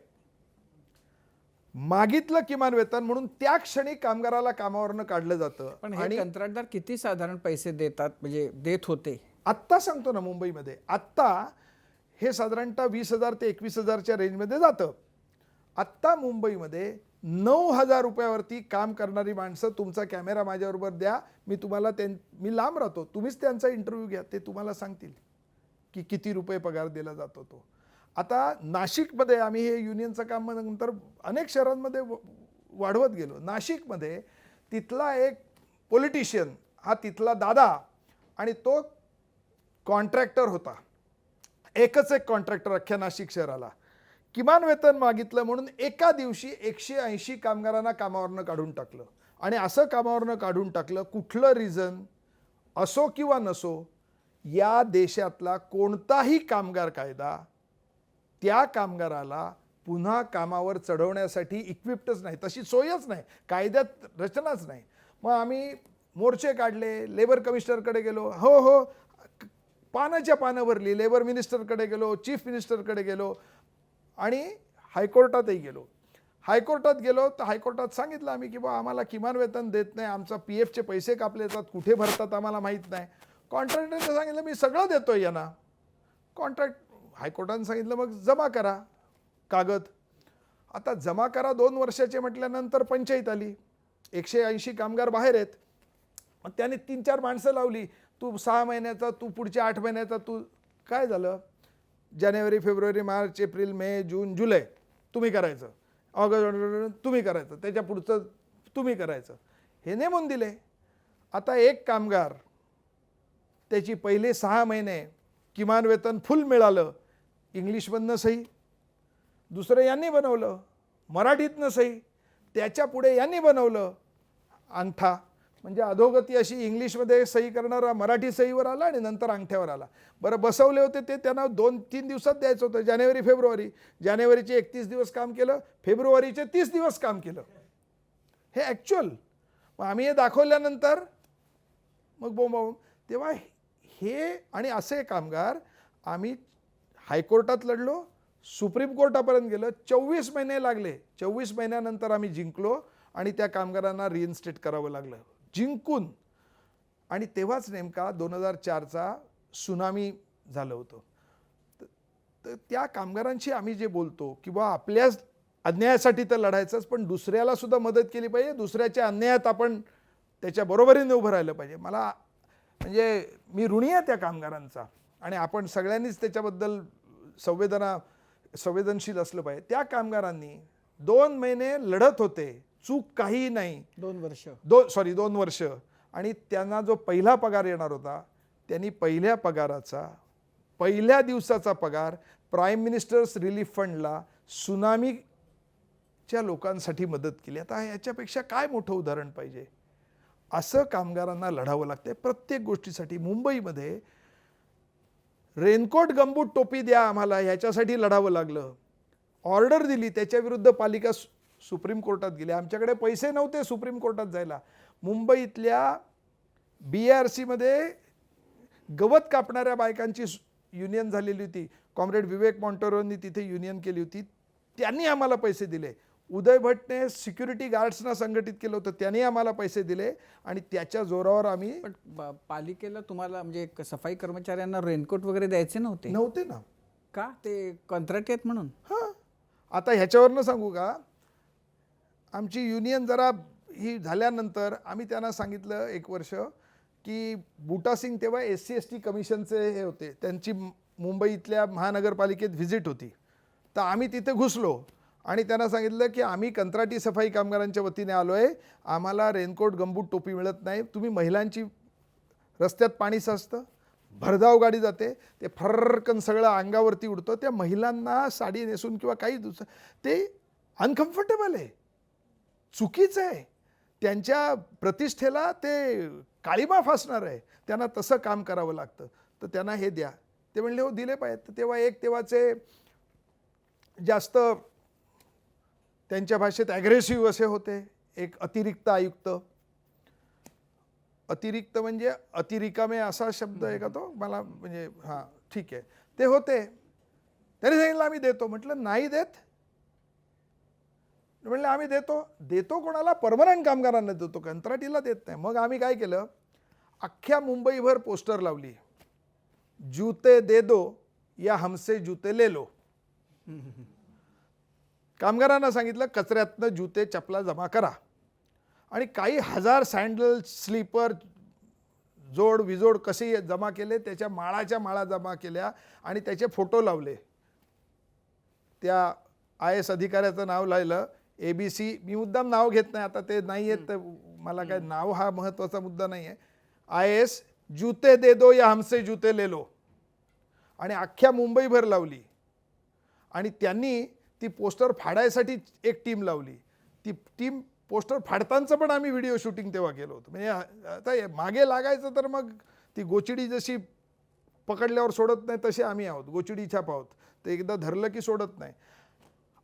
मागितलं किमान वेतन म्हणून त्या क्षणी कामगाराला कामावरनं काढलं जातं. पण हे कंत्राटदार किती साधारण पैसे देतात, म्हणजे देत होते? आत्ता सांगतो ना, मुंबईमध्ये आत्ता हे साधारणतः 20,000 ते 21,000च्या रेंजमध्ये जातं. आत्ता मुंबईमध्ये 9,000 रुपयावरती काम करणारी माणसं, तुमचा कॅमेरा माझ्याबरोबर द्या, मी लांब राहतो, तुम्हीच त्यांचा इंटरव्ह्यू घ्या, ते तुम्हाला सांगतील की किती रुपये पगार दिला जातो तो. आता नाशिकमध्ये आम्ही हे युनियनचं काम नंतर अनेक शहरांमध्ये वाढवत गेलो. नाशिकमध्ये तिथला एक पॉलिटिशियन, हा तिथला दादा, आणि तो कॉन्ट्रॅक्टर होता, एकच एक कॉन्ट्रॅक्टर अख्ख्या नाशिक शहराला. किमान वेतन मागितलं म्हणून एका दिवशी 180 कामगारांना कामावरनं काढून टाकलं. आणि असं कामावरनं काढून टाकलं, कुठलं रिझन असो किंवा नसो, या देशातला कोणताही कामगार कायदा त्या कामगाराला पुन्हा कामावर चढवण्यासाठी इक्विप्टच नाही, तशी सोयच नाही, कायद्यात रचनाच नाही. मग आम्ही मोर्चे काढले, लेबर कमिशनरकडे गेलो, हो पानाच्या पानं भरली, लेबर मिनिस्टरकडे गेलो, चीफ मिनिस्टरकडे गेलो आणि हायकोर्टातही गेलो. हायकोर्टात गेलो तर हायकोर्टात सांगितलं आम्ही की बा आम्हाला किमान वेतन देत नाही, आमचा PFचे पैसे कापले जातात, कुठे भरतात आम्हाला माहीत नाही. कॉन्ट्रॅक्टरने सांगितलं मी सगळं देतोय यांना. हायकोर्टाने सांगितलं मग जमा करा कागद. आता जमा करा 2 वर्षाचे म्हटल्यानंतर पंचायत आली, 180 कामगार बाहेर आहेत. मग त्याने 3-4 माणसं लावली, तू 6 महिन्याचा, तू पुढच्या 8 महिन्याचा, तू. काय झालं, जानेवारी, फेब्रुवारी, मार्च, एप्रिल, मे, जून, जुलै तुम्ही करायचं, ऑगस्ट तुम्ही करायचं, त्याच्या पुढचं तुम्ही करायचं, हे नेमून दिले. आता एक कामगार त्याची पहिले 6 महिने किमान वेतन फुल मिळालं, इंग्लिशमधनं सही, दुसरं यांनी बनवलं, मराठीतनं सही, त्याच्या पुढे यांनी बनवलं अंगठा. म्हणजे अधोगती अशी इंग्लिशमध्ये सही करणारा मराठी सहीवर आला आणि नंतर अंगठ्यावर आला. बरं, बसवले होते ते त्यांना 2-3 दिवसात द्यायचं होतं, जानेवारी फेब्रुवारी. जानेवारीचे 31 दिवस काम केलं, फेब्रुवारीचे 30 दिवस काम केलं, हे ॲक्च्युअल. मग आम्ही हे दाखवल्यानंतर मग बोंबाबोंब. तेव्हा हे आणि असे कामगार आम्ही हायकोर्टात लढलो, सुप्रीम कोर्टापर्यंत गेलं, 24 महिने लागले. 24 महिन्यानंतर आम्ही जिंकलो आणि त्या कामगारांना रिइन्स्टेट करावं लागलं जिंकून. आणि तेव्हाच नेमका 2004चा सुनामी झालं होतं. तर त्या कामगारांशी आम्ही जे बोलतो किंवा आपल्या अन्यायासाठी तर लढायचंच, पण दुसऱ्याला सुद्धा मदत केली पाहिजे, दुसऱ्याच्या अन्यायात आपण त्याच्या बरोबरीने उभं राहिलं पाहिजे. मला म्हणजे मी ऋणी आहे त्या कामगारांचा आणि आपण सगळ्यांनीच त्याच्याबद्दल संवेदनशील असलं पाहिजे. त्या कामगारांनी 2 महिने लढत होते, चूक काही नाही. 2 वर्ष आणि त्यांना जो पहिला पगार येणार होता, त्यांनी पहिल्या पगाराचा पहिल्या दिवसाचा पगार प्राईम मिनिस्टर्स रिलीफ फंडला सुनामीच्या लोकांसाठी मदत केली. आता याच्यापेक्षा काय मोठं उदाहरण पाहिजे. असं कामगारांना लढावं लागतंय प्रत्येक गोष्टीसाठी. मुंबईमध्ये रेनकोट गंबूट टोपी द्या आम्हाला ह्याच्यासाठी लढावं लागलं. ऑर्डर दिली, त्याच्याविरुद्ध पालिका सुप्रीम कोर्टात गेली. आमच्याकडे पैसे नव्हते सुप्रीम कोर्टात जायला. मुंबईतल्या BRC मध्ये गवत कापणाऱ्या बायकांची युनियन झालेली होती. कॉम्रेड विवेक मॉन्टेरोनी तिथे युनियन केली होती, त्यांनी आम्हाला पैसे दिले. उदय भटने सिक्युरिटी गार्ड्सना संघटित केलं होतं, त्यांनी आम्हाला पैसे दिले आणि त्याच्या जोरावर आम्ही. पण पालिकेला तुम्हाला म्हणजे सफाई कर्मचाऱ्यांना रेनकोट वगैरे द्यायचे नव्हते ना. का? ते कंत्राटी आहेत म्हणून? हां, आता ह्याच्यावरनं सांगू का, आमची युनियन जरा ही झाल्यानंतर आम्ही त्यांना सांगितलं 1 वर्ष की बूटा सिंग तेव्हा SC/ST कमिशनचे हे होते, त्यांची मुंबईतल्या महानगरपालिकेत व्हिजिट होती. तर आम्ही तिथे घुसलो आणि त्यांना सांगितलं की आम्ही कंत्राटी सफाई कामगारांच्या वतीने आलो आहे, आम्हाला रेनकोट गंबूट टोपी मिळत नाही. तुम्ही महिलांची रस्त्यात पाणी साचतं, भरधाव गाडी जाते, ते फर्रकन सगळं अंगावरती उडतं, त्या महिलांना साडी नेसून किंवा काही दुसरं ते अनकम्फर्टेबल आहे, चुकीचं आहे, त्यांच्या प्रतिष्ठेला ते काळीमा फासणार आहे. त्यांना तसं काम करावं लागतं. तर त्यांना हे द्या. ते म्हणले हो दिले पाहिजेत. तर तेव्हाचे जास्त त्यांच्या भाषेत ॲग्रेसिव्ह असे होते. एक अतिरिक्त आयुक्त, अतिरिक्त म्हणजे अतिरिकामे असा शब्द आहे का तो, मला म्हणजे हां ठीक आहे, ते होते. त्यांनी सांगितलं आम्ही देतो. म्हटलं नाही देत. म्हणलं आम्ही देतो कोणाला? परमनंट कामगारांना देतो, कंत्राटीला देत नाही. मग आम्ही काय केलं, अख्ख्या मुंबईभर पोस्टर लावली, जूते दे दो या हमसे जूते ले लो. कामगारांना सांगितलं कचऱ्यातनं जूते चपला जमा करा आणि काही हजार सँडल स्लीपर जोड विजोड कसे जमा केले, त्याच्या माळाच्या माळा जमा केल्या आणि त्याचे फोटो लावले. त्या IAS अधिकाऱ्याचं नाव लिहिलं ABC. मी मुद्दाम नाव घेत नाही, आता ते नाही येत तर मला काय, नाव हा महत्त्वाचा मुद्दा नाही आहे. IAS जूते दे दो या हमसे जूते ले लो आणि अख्ख्या मुंबईभर लावली. आणि त्यांनी ती पोस्टर फाडायसाठी एक टीम लावली. ती टीम पोस्टर फाडतांचं पण आम्ही व्हिडिओ शूटिंग तेव्हा केलं होतं. म्हणजे आता मागे लागायचं तर मग ती गोचिडी जशी पकडल्यावर सोडत नाही तसे आम्ही आहोत, गोचिडी छाप आहोत. ते एकदा धरलं की सोडत नाही.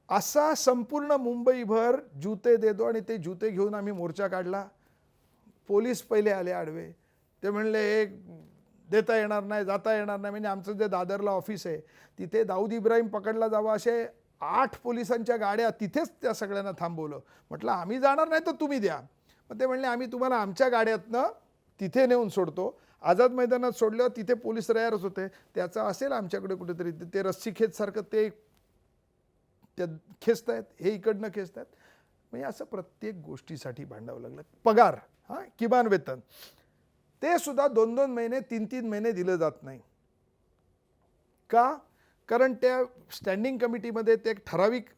असा संपूर्ण मुंबईभर जूते दे दो आणि ते जूते घेऊन आम्ही मोर्चा काढला. पोलीस पहिले आले आडवे. ते म्हणले हे देता येणार नाही, जाता येणार नाही. म्हणजे आमचं जे दादरला ऑफिस आहे तिथे दाऊद इब्राहिम पकडला जावा असे 8 पोलिसांच्या गाड्या तिथेच त्या सगळ्यांना थांबवलं. म्हटलं आम्ही जाणार नाही तर तुम्ही द्या. मग ते म्हणले आम्ही तुम्हाला आमच्या गाड्यातनं तिथे नेऊन सोडतो. आझाद मैदानात सोडल्यावर तिथे पोलीस तयारच होते. त्याचं असेल आमच्याकडे कुठेतरी ते रस्सी खेचसारखं ते खेचतायत, हे इकडनं खेचतायत. म्हणजे असं प्रत्येक गोष्टीसाठी भांडावं लागलं. पगार, हां किमान वेतन, ते सुद्धा 2-2 महिने 3-3 महिने दिलं जात नाही. का? कारण त्या स्टँडिंग कमिटीमध्ये ते एक ठराविक,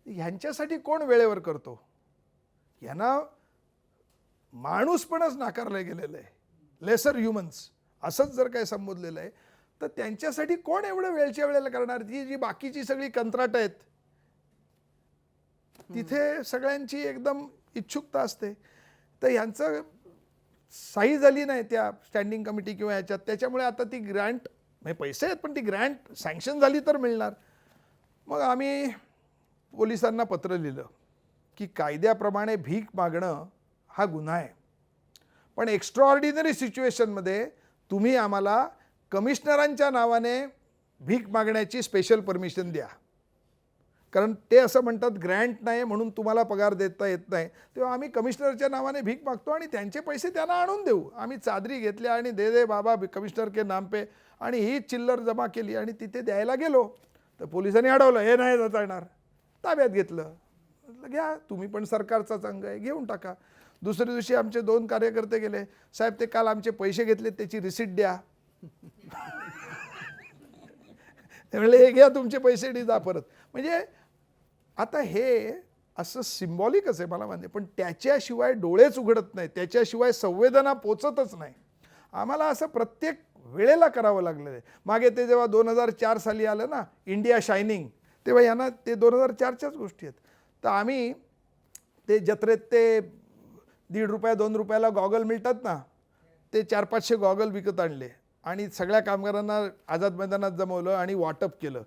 ह्यांच्यासाठी कोण वेळेवर करतो? यांना माणूसपणच नाकारलं गेलेलं आहे, लेसर ह्युमन्स असंच जर काय संबोधलेलं आहे. तर त्यांच्यासाठी कोण एवढं वेळच्या वेळेला करणार? ती जी बाकीची सगळी कंत्राट आहेत तिथे सगळ्यांची एकदम इच्छुकता असते. तर ह्यांचं साई झाली नाही त्या स्टँडिंग कमिटी किंवा ह्याच्यात. त्याच्यामुळे आता ती ग्रँट, म्हणजे पैसे आहेत पण ती ग्रँट सँक्शन झाली तर मिळणार. मग आम्ही पोलिसांना पत्र लिहिलं की कायद्याप्रमाणे भीक मागणं हा गुन्हा आहे, पण एक्स्ट्राऑर्डिनरी सिच्युएशनमध्ये तुम्ही आम्हाला कमिशनरांच्या नावाने भीक मागण्याची स्पेशल परमिशन द्या. कारण ते असं म्हणतात ग्रँट नाही म्हणून तुम्हाला पगार देता येत नाही, तेव्हा आम्ही कमिशनरच्या नावाने भीक मागतो आणि त्यांचे पैसे त्यांना आणून देऊ. आम्ही चादरी घेतल्या आणि दे दे बाबा कमिशनर के नाम पे, आणि ही चिल्लर जमा केली आणि तिथे द्यायला गेलो तर पोलिसांनी अडवलं, हे नाही जाता येणार. ताब्यात घेतलं. म्हटलं घ्या, तुम्ही पण सरकारचाच अंग आहे, घेऊन टाका. दुसऱ्या दिवशी आमचे 2 कार्यकर्ते गेले, साहेब ते काल आमचे पैसे घेतले त्याची रिसीट द्या. ते म्हणले हे घ्या तुमचे पैसे आणि जा परत. म्हणजे आता हे असं सिम्बॉलिकच आहे मला मान्य, पण त्याच्याशिवाय डोळेच उघडत नाही, त्याच्याशिवाय संवेदना पोचतच नाही. आम्हाला असं प्रत्येक वेळेला करावं लागलं आहे. मागे ते जेव्हा 2004 साली आलं ना इंडिया शायनिंग, तेव्हा यांना ते 2004च्याच गोष्टी आहेत. तर आम्ही ते जत्रेत ते ₹1.5 ₹2 गॉगल मिळतात ना, ते 400-500 गॉगल विकत आणले आणि सगळ्या कामगारांना आझाद मैदानात जमवलं आणि वाटप केलं.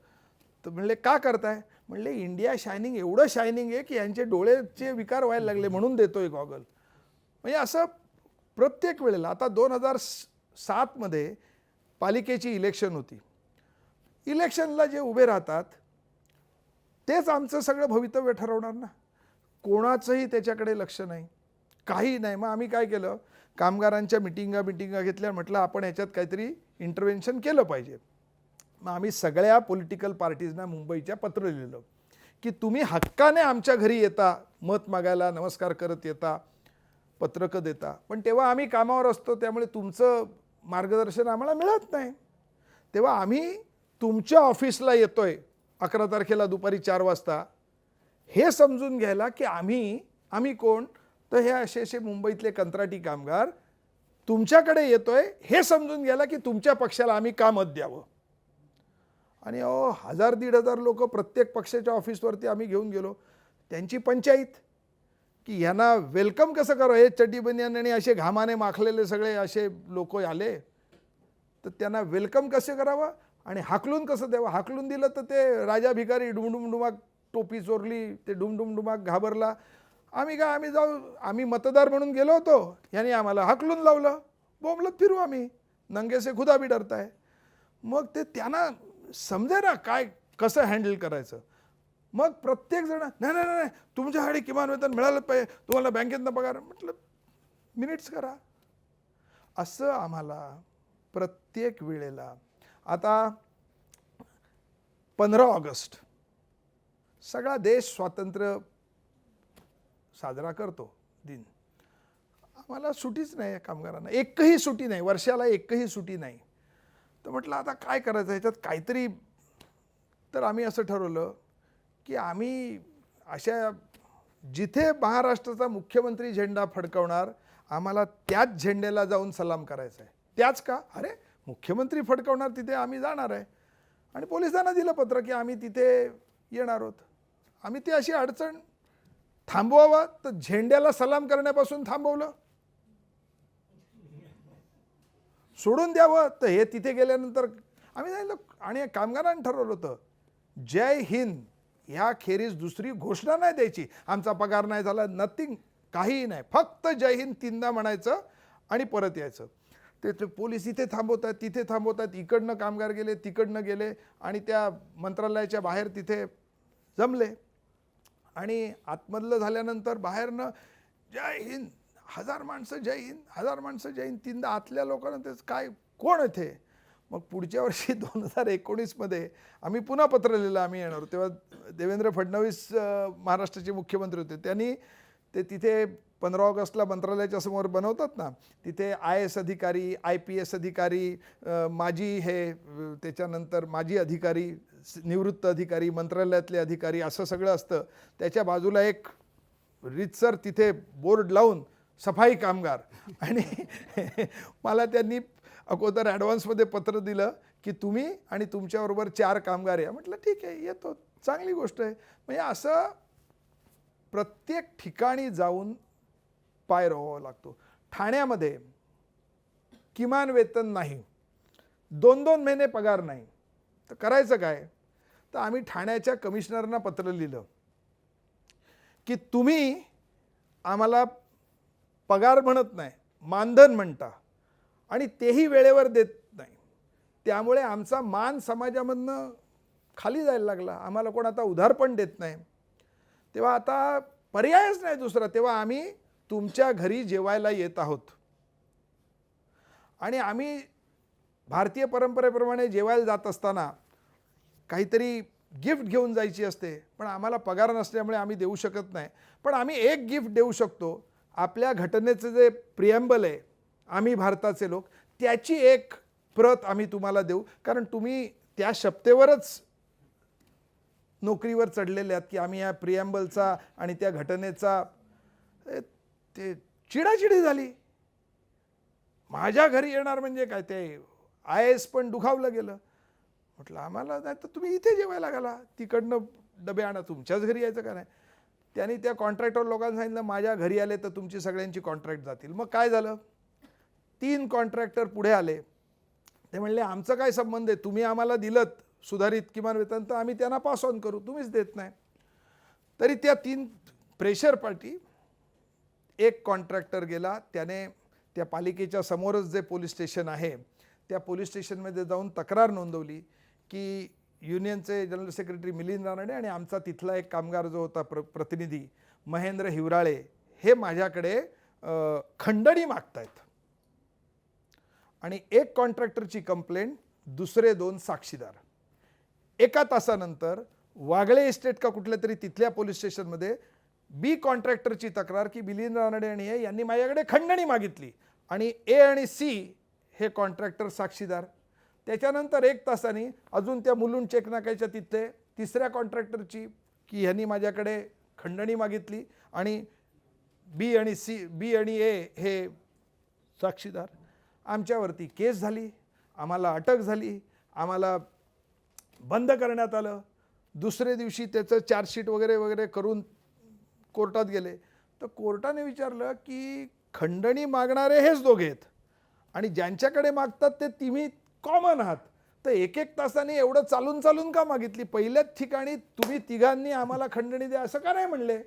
तर म्हणले का करताय? म्हणले इंडिया शायनिंग एवढं शायनिंग आहे की यांचे डोळेचे विकार व्हायला लागले म्हणून देतोय गॉगल. म्हणजे असं प्रत्येक वेळेला. आता 2007मध्ये पालिकेची इलेक्शन होती. इलेक्शनला जे उभे राहतात तेच आमचं सगळं भवितव्य ठरवणार ना. कोणाचंही त्याच्याकडे लक्ष नाही, काही नाही. मग आम्ही काय केलं, कामगारांच्या मिटिंगा घेतल्या, म्हटलं आपण ह्याच्यात काहीतरी इंटरव्हेन्शन केलं पाहिजे. मग आम्ही सगळ्या पॉलिटिकल पार्टीजना मुंबईच्या पत्र लिहिलं की तुम्ही हक्काने आमच्या घरी येता, मत मागायला नमस्कार करत येता, पत्रकं देता, पण तेव्हा आम्ही कामावर असतो त्यामुळे तुमचं मार्गदर्शन आम्हाला मिळत नाही. तेव्हा आम्ही तुमच्या ऑफिसला येतोय 11 तारखेला दुपारी 4 वाजता हे समजून घ्यायला की आम्ही कोण, तर हे असे मुंबईतले कंत्राटी कामगार तुमच्याकडे येतोय हे समजून घ्यायला की तुमच्या पक्षाला आम्ही का मत द्यावं. आणि 1000-1500 लोक प्रत्येक पक्षाच्या ऑफिसवरती आम्ही घेऊन गेलो. त्यांची पंचायत की ह्यांना वेलकम कसं करावं. हे चड्डी बनियान आणि असे घामाने माखलेले सगळे असे लोक आले तर त्यांना वेलकम कसं करावं आणि हाकलून कसं द्यावं. हाकलून दिलं तर ते राजा भिकारी डुमडुमडुमाक टोपी चोरली, ते डुमडुमडुमाक घाबरला. आम्ही जाऊ, आम्ही मतदार म्हणून गेलो होतो, यांनी आम्हाला हाकलून लावलं. बोंबलत फिरू आम्ही, नंगे से खुदा भी डरता है. मग ते त्यांना समजे ना काय कसं हँडल करायचं. मग प्रत्येक जण नाही तुमच्यासाठी किमान वेतन मिळालं पाहिजे, तुम्हाला बँकेतनं पगार. म्हटलं मिनिट्स करा. असं आम्हाला प्रत्येक वेळेला. आता 15 ऑगस्ट सगळा देश स्वातंत्र्य साजरा करतो दिन. आम्हाला सुटीच नाही, कामगारांना एकही सुटी नाही, वर्षाला एकही सुटी नाही. तर म्हटलं आता काय करायचं ह्याच्यात काहीतरी. तर आम्ही असं ठरवलं की आम्ही अशा जिथे महाराष्ट्राचा मुख्यमंत्री झेंडा फडकवणार आम्हाला त्याच झेंड्याला जाऊन सलाम करायचा आहे. त्याच का, अरे मुख्यमंत्री फडकवणार तिथे आम्ही जाणार आहे. आणि पोलिसांना दिलं पत्र की आम्ही तिथे येणार आहोत. आम्ही ती अशी अडचण थांबवावं तर झेंड्याला सलाम करण्यापासून थांबवलं. सोडून द्यावं तर हे तिथे गेल्यानंतर आम्ही सांगितलं. आणि कामगारांनी ठरवलं होतं जय हिंद ह्या खेरीज दुसरी घोषणा नाही द्यायची. आमचा पगार नाही झाला, नथिंग, काहीही नाही, फक्त जय हिंद 3दा म्हणायचं आणि परत यायचं. ते पोलीस इथे थांबवतात तिथे थांबवतात, इकडनं कामगार गेले तिकडनं गेले आणि त्या मंत्रालयाच्या बाहेर तिथे जमले. आणि आतमधलं झाल्यानंतर बाहेरनं जय हिंद, 1000 माणसं जय हिंद, 1000 माणसं जय हिंद. 3दा आतल्या लोकांना तेच काय कोण येथे. मग पुढच्या वर्षी 2019मध्ये आम्ही पुन्हा पत्र लिहिलं आम्ही येणार. तेव्हा देवेंद्र फडणवीस महाराष्ट्राचे मुख्यमंत्री होते. त्यांनी ते तिथे 15 ऑगस्टला मंत्रालयाच्या समोर बनवतात ना, तिथे IAS अधिकारी, IPS अधिकारी, माजी त्याच्यानंतर माजी अधिकारी, निवृत्त अधिकारी, मंत्रालयातले अधिकारी असं सगळं असतं. त्याच्या बाजूला एक रीतसर तिथे बोर्ड लावून सफाई कामगार. आणि मला त्यांनी अगोदर ॲडव्हान्समध्ये पत्र दिलं की तुम्ही आणि तुमच्याबरोबर 4 कामगार या. म्हटलं ठीक आहे येतो, चांगली गोष्ट आहे. म्हणजे असं प्रत्येक ठिकाणी जाऊन पाय रोवावा लागतो. ठाण्यामध्ये किमान वेतन नाही, 2-2 महिने पगार नाही, तर करायचं काय. तर आम्ही ठाण्याच्या कमिशनरना पत्र लिहिलं की तुम्ही आम्हाला पगार म्हणत नाही, मानधन म्हणता आणि तेही वेळेवर देत नाही. त्यामुळे आमचा मान समाजामधनं खाली जायला लागला. आम्हाला कोण आता उधार पण देत नाही. तेव्हा आता पर्यायच नाही दुसरा. तेव्हा आम्ही तुमच्या घरी जेवायला येत आहोत आणि आम्ही भारतीय परंपरेप्रमाणे जेवायला जात असताना काहीतरी गिफ्ट घेऊन जायची असते, पण आम्हाला पगार नसल्यामुळे आम्ही देऊ शकत नाही. पण आम्ही एक गिफ्ट देऊ शकतो. आपल्या घटनेचं जे प्रिएम्बल आहे, आम्ही भारताचे लोक, त्याची एक प्रत आम्ही तुम्हाला देऊ. कारण तुम्ही त्या शपथेवरच नोकरीवर चढलेले आहात की आम्ही या प्रिएम्बलचा आणि त्या घटनेचा ते चिडाचिडी झाली. माझ्या घरी येणार म्हणजे काय, ते IAS पण दुखावलं गेलं. म्हटलं आम्हाला नाही तर तुम्ही इथे जेवायला घाला, तिकडनं डबे आणा, तुमच्याच घरी यायचं का नाही. त्यांनी त्या कॉन्ट्रॅक्टर लोकांना सांगितलं माझ्या घरी आले तर तुमची सगळ्यांची कॉन्ट्रॅक्ट जातील. मग काय झालं, 3 कॉन्ट्रॅक्टर पुढे आले. ते म्हणले आमचं काय संबंध आहे, तुम्ही आम्हाला दिलं सुधारित किमान वेतन तर आम्ही त्यांना पास ऑन करू, तुम्हीच देत नाही. तरी त्या 3 प्रेशर पार्टी, एक कॉन्ट्रॅक्टर गेला, त्याने त्या पालिकेच्या समोरच जे पोलीस स्टेशन आहे त्या पोलीस स्टेशनमध्ये जाऊन तक्रार नोंदवली की युनियनचे जनरल सेक्रेटरी मिलिंद रानडे आणि आमचा तिथला एक कामगार जो होता प्रतिनिधी महेंद्र हिवराळे हे माझ्याकडे खंडणी मागतायत. आणि एक कॉन्ट्रॅक्टरची कंप्लेंट, दुसरे 2 साक्षीदार. एका तासानंतर वागळे इस्टेट का कुठल्या तरी तिथल्या पोलीस स्टेशनमध्ये बी कॉन्ट्रॅक्टरची तक्रार की मिलिंद रानडे आणि हे यांनी माझ्याकडे खंडणी मागितली आणि A आणि C हे कॉन्ट्रॅक्टर साक्षीदार. त्याच्यानंतर 1 तासांनी अजून त्या मुलुंड चेक नाक्याच्या तिथे तिसऱ्या कॉन्ट्रॅक्टरची की ह्यांनी माझ्याकडे खंडणी मागितली आणि B आणि A हे साक्षीदार. आमच्यावरती केस झाली, आम्हाला अटक झाली, आम्हाला बंद करण्यात आलं. दुसरे दिवशी त्याचं चार्जशीट वगैरे वगैरे करून कोर्टात गेले तर कोर्टाने विचारलं की खंडणी मागणारे हेच दोघे आहेत आणि ज्यांच्याकडे मागतात ते तुम्ही कॉमन आहात, तर 1-1 तासांनी एवढं चालून चालून का मागितली. पहिल्याच ठिकाणी तुम्ही तिघांनी आम्हाला खंडणी द्या असं का नाही म्हणले.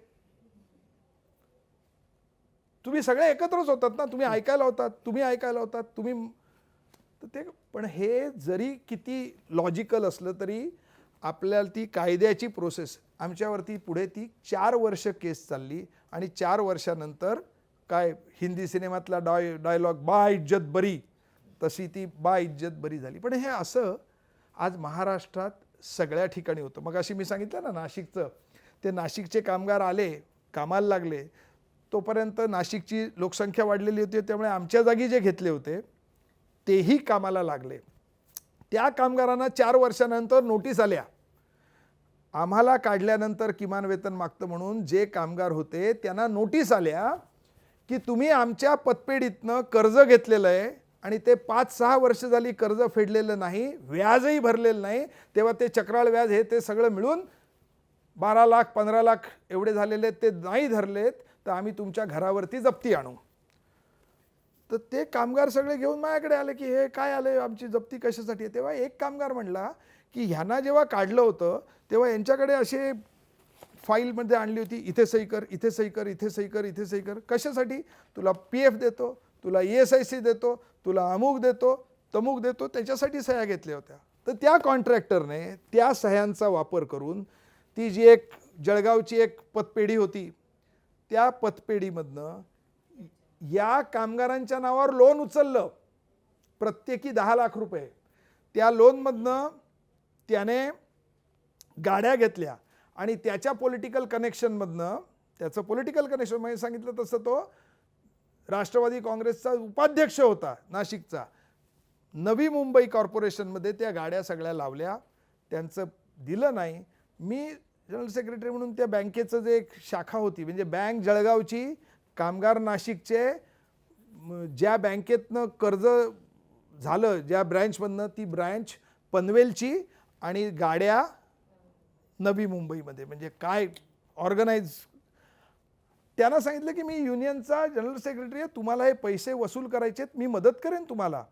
तुम्ही सगळे एकत्रच होतात ना, तुम्ही ऐकायला होतात तुम्ही. तर ते पण हे जरी किती लॉजिकल असलं तरी आपल्याला ती कायद्याची प्रोसेस, आमच्यावरती पुढे ती 4 वर्ष केस चालली आणि 4 वर्षानंतर काय हिंदी सिनेमातला डायलॉग बा इज्जत बरी, तशी ती बा इज्जत बरी झाली. पण हे असं आज महाराष्ट्रात सगळ्या ठिकाणी होतं. मग अशी मी सांगितलं ना नाशिकचं, ते नाशिकचे कामगार आले, कामाला लागले, तोपर्यंत नाशिकची लोकसंख्या वाढलेली होती, त्यामुळे आमच्या जागी जे घेतले होते तेही कामाला लागले. त्या कामगारांना 4 वर्षानंतर नोटीस आल्या. आम्हाला काढल्यानंतर किमान वेतन मागतं म्हणून जे कामगार होते त्यांना नोटीस आल्या की तुम्ही आमच्या पतपेढीतनं कर्ज घेतलेलं आहे आणि ते 5-6 वर्ष झाली कर्ज फेडलेलं नाही, व्याजही भरलेलं नाही. तेव्हा ते चक्राळ व्याज हे ते सगळं मिळून 12 लाख 15 लाख एवढे झालेले ते नाही धरलेत, तर आम्ही तुमच्या घरावरती जप्ती आणू. तर ते कामगार सगळे घेऊन माझ्याकडे आले की हे काय आले, आमची जप्ती कशासाठी आहे. तेव्हा एक कामगार म्हणला की ह्यांना जेव्हा काढलं होतं तेव्हा यांच्याकडे असे फाईलमध्ये आणली होती, इथे सही कर, इथे सही कर, इथे सही कर, इथे सही कर. कशासाठी, तुला PF देतो, तुला ESIC देतो, तुला अमुक देतो, तमुक देतो, त्याच्यासाठी सह्या घेतल्या होत्या. तर त्या कॉन्ट्रॅक्टरने त्या सह्यांचा वापर करून ती जी एक जळगावची एक पतपेढी होती, त्या पतपेढीमधनं या कामगारांच्या नावावर लोन उचललं, प्रत्येकी 10 लाख रुपये. त्या लोनमधनं त्याने गाड्या घेतल्या आणि त्याच्या पॉलिटिकल कनेक्शनमधनं, त्याचं पॉलिटिकल कनेक्शन म्हणजे सांगितलं तसं तो राष्ट्रवादी काँग्रेसचा उपाध्यक्ष होता नाशिकचा. नवी मुंबई कॉर्पोरेशनमध्ये त्या गाड्या सगळ्या लावल्या, त्यांचं दिलं नाही. मी जनरल सेक्रेटरी म्हणून त्या बँकेचं जे एक शाखा होती, म्हणजे बँक जळगावची, कामगार नाशिकचे, ज्या बँकेतनं कर्ज झालं ज्या ब्रँचमधनं, ती ब्रँच पनवेलची आणि गाड्या नवी मुंबईमध्ये. म्हणजे काय ऑर्गनाइज. त्यांना सांगितलं की मी युनियनचा जनरल सेक्रेटरी आहे, तुम्हाला हे पैसे वसूल करायचे आहेत, मी मदत करेन तुम्हाला.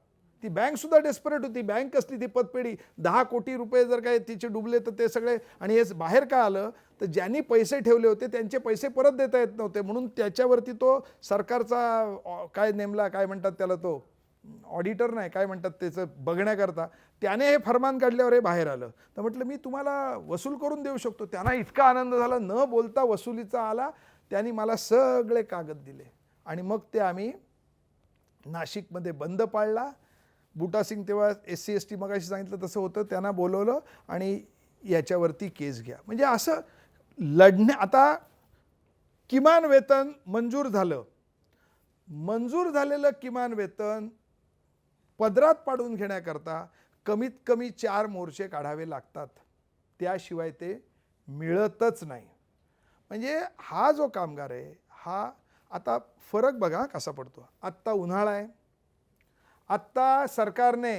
ती बँकसुद्धा डेस्परेट होती. बँक कसली ती पतपेढी, 10 कोटी रुपये जर काय तिचे डुबले तर ते सगळे. आणि हे बाहेर का आलं तर ज्यांनी पैसे ठेवले होते त्यांचे पैसे परत देता येत नव्हते, म्हणून त्याच्यावरती तो सरकारचा काय नेमला, काय म्हणतात त्याला, तो ऑडिटर नाही काय म्हणतात त्याचं बघण्याकरता, त्याने हे फरमान काढल्यावर हे बाहेर आलं. तर म्हटलं मी तुम्हाला वसूल करून देऊ शकतो. त्यांना इतका आनंद झाला, न बोलता वसुलीचा आला. त्यांनी मला सगळे कागद दिले आणि मग ते आम्ही नाशिकमध्ये बंद पाळला. बुटा सिंग तेव्हा SC ST मगाशी सांगितलं तसं होतं, त्यांना बोलवलं आणि याच्यावरती केस घ्या. म्हणजे असं आता किमान वेतन मंजूर झालं. मंजूर झालेलं किमान वेतन पदरात पाडून घेण्याकरता कमीत कमी 4 मोर्चे काढावे लागतात, त्याशिवाय ते मिळतच नाही. म्हणजे हा जो कामगार आहे हा आता फरक बघा कसा पडतो. आत्ता उन्हाळा आहे, आत्ता सरकारने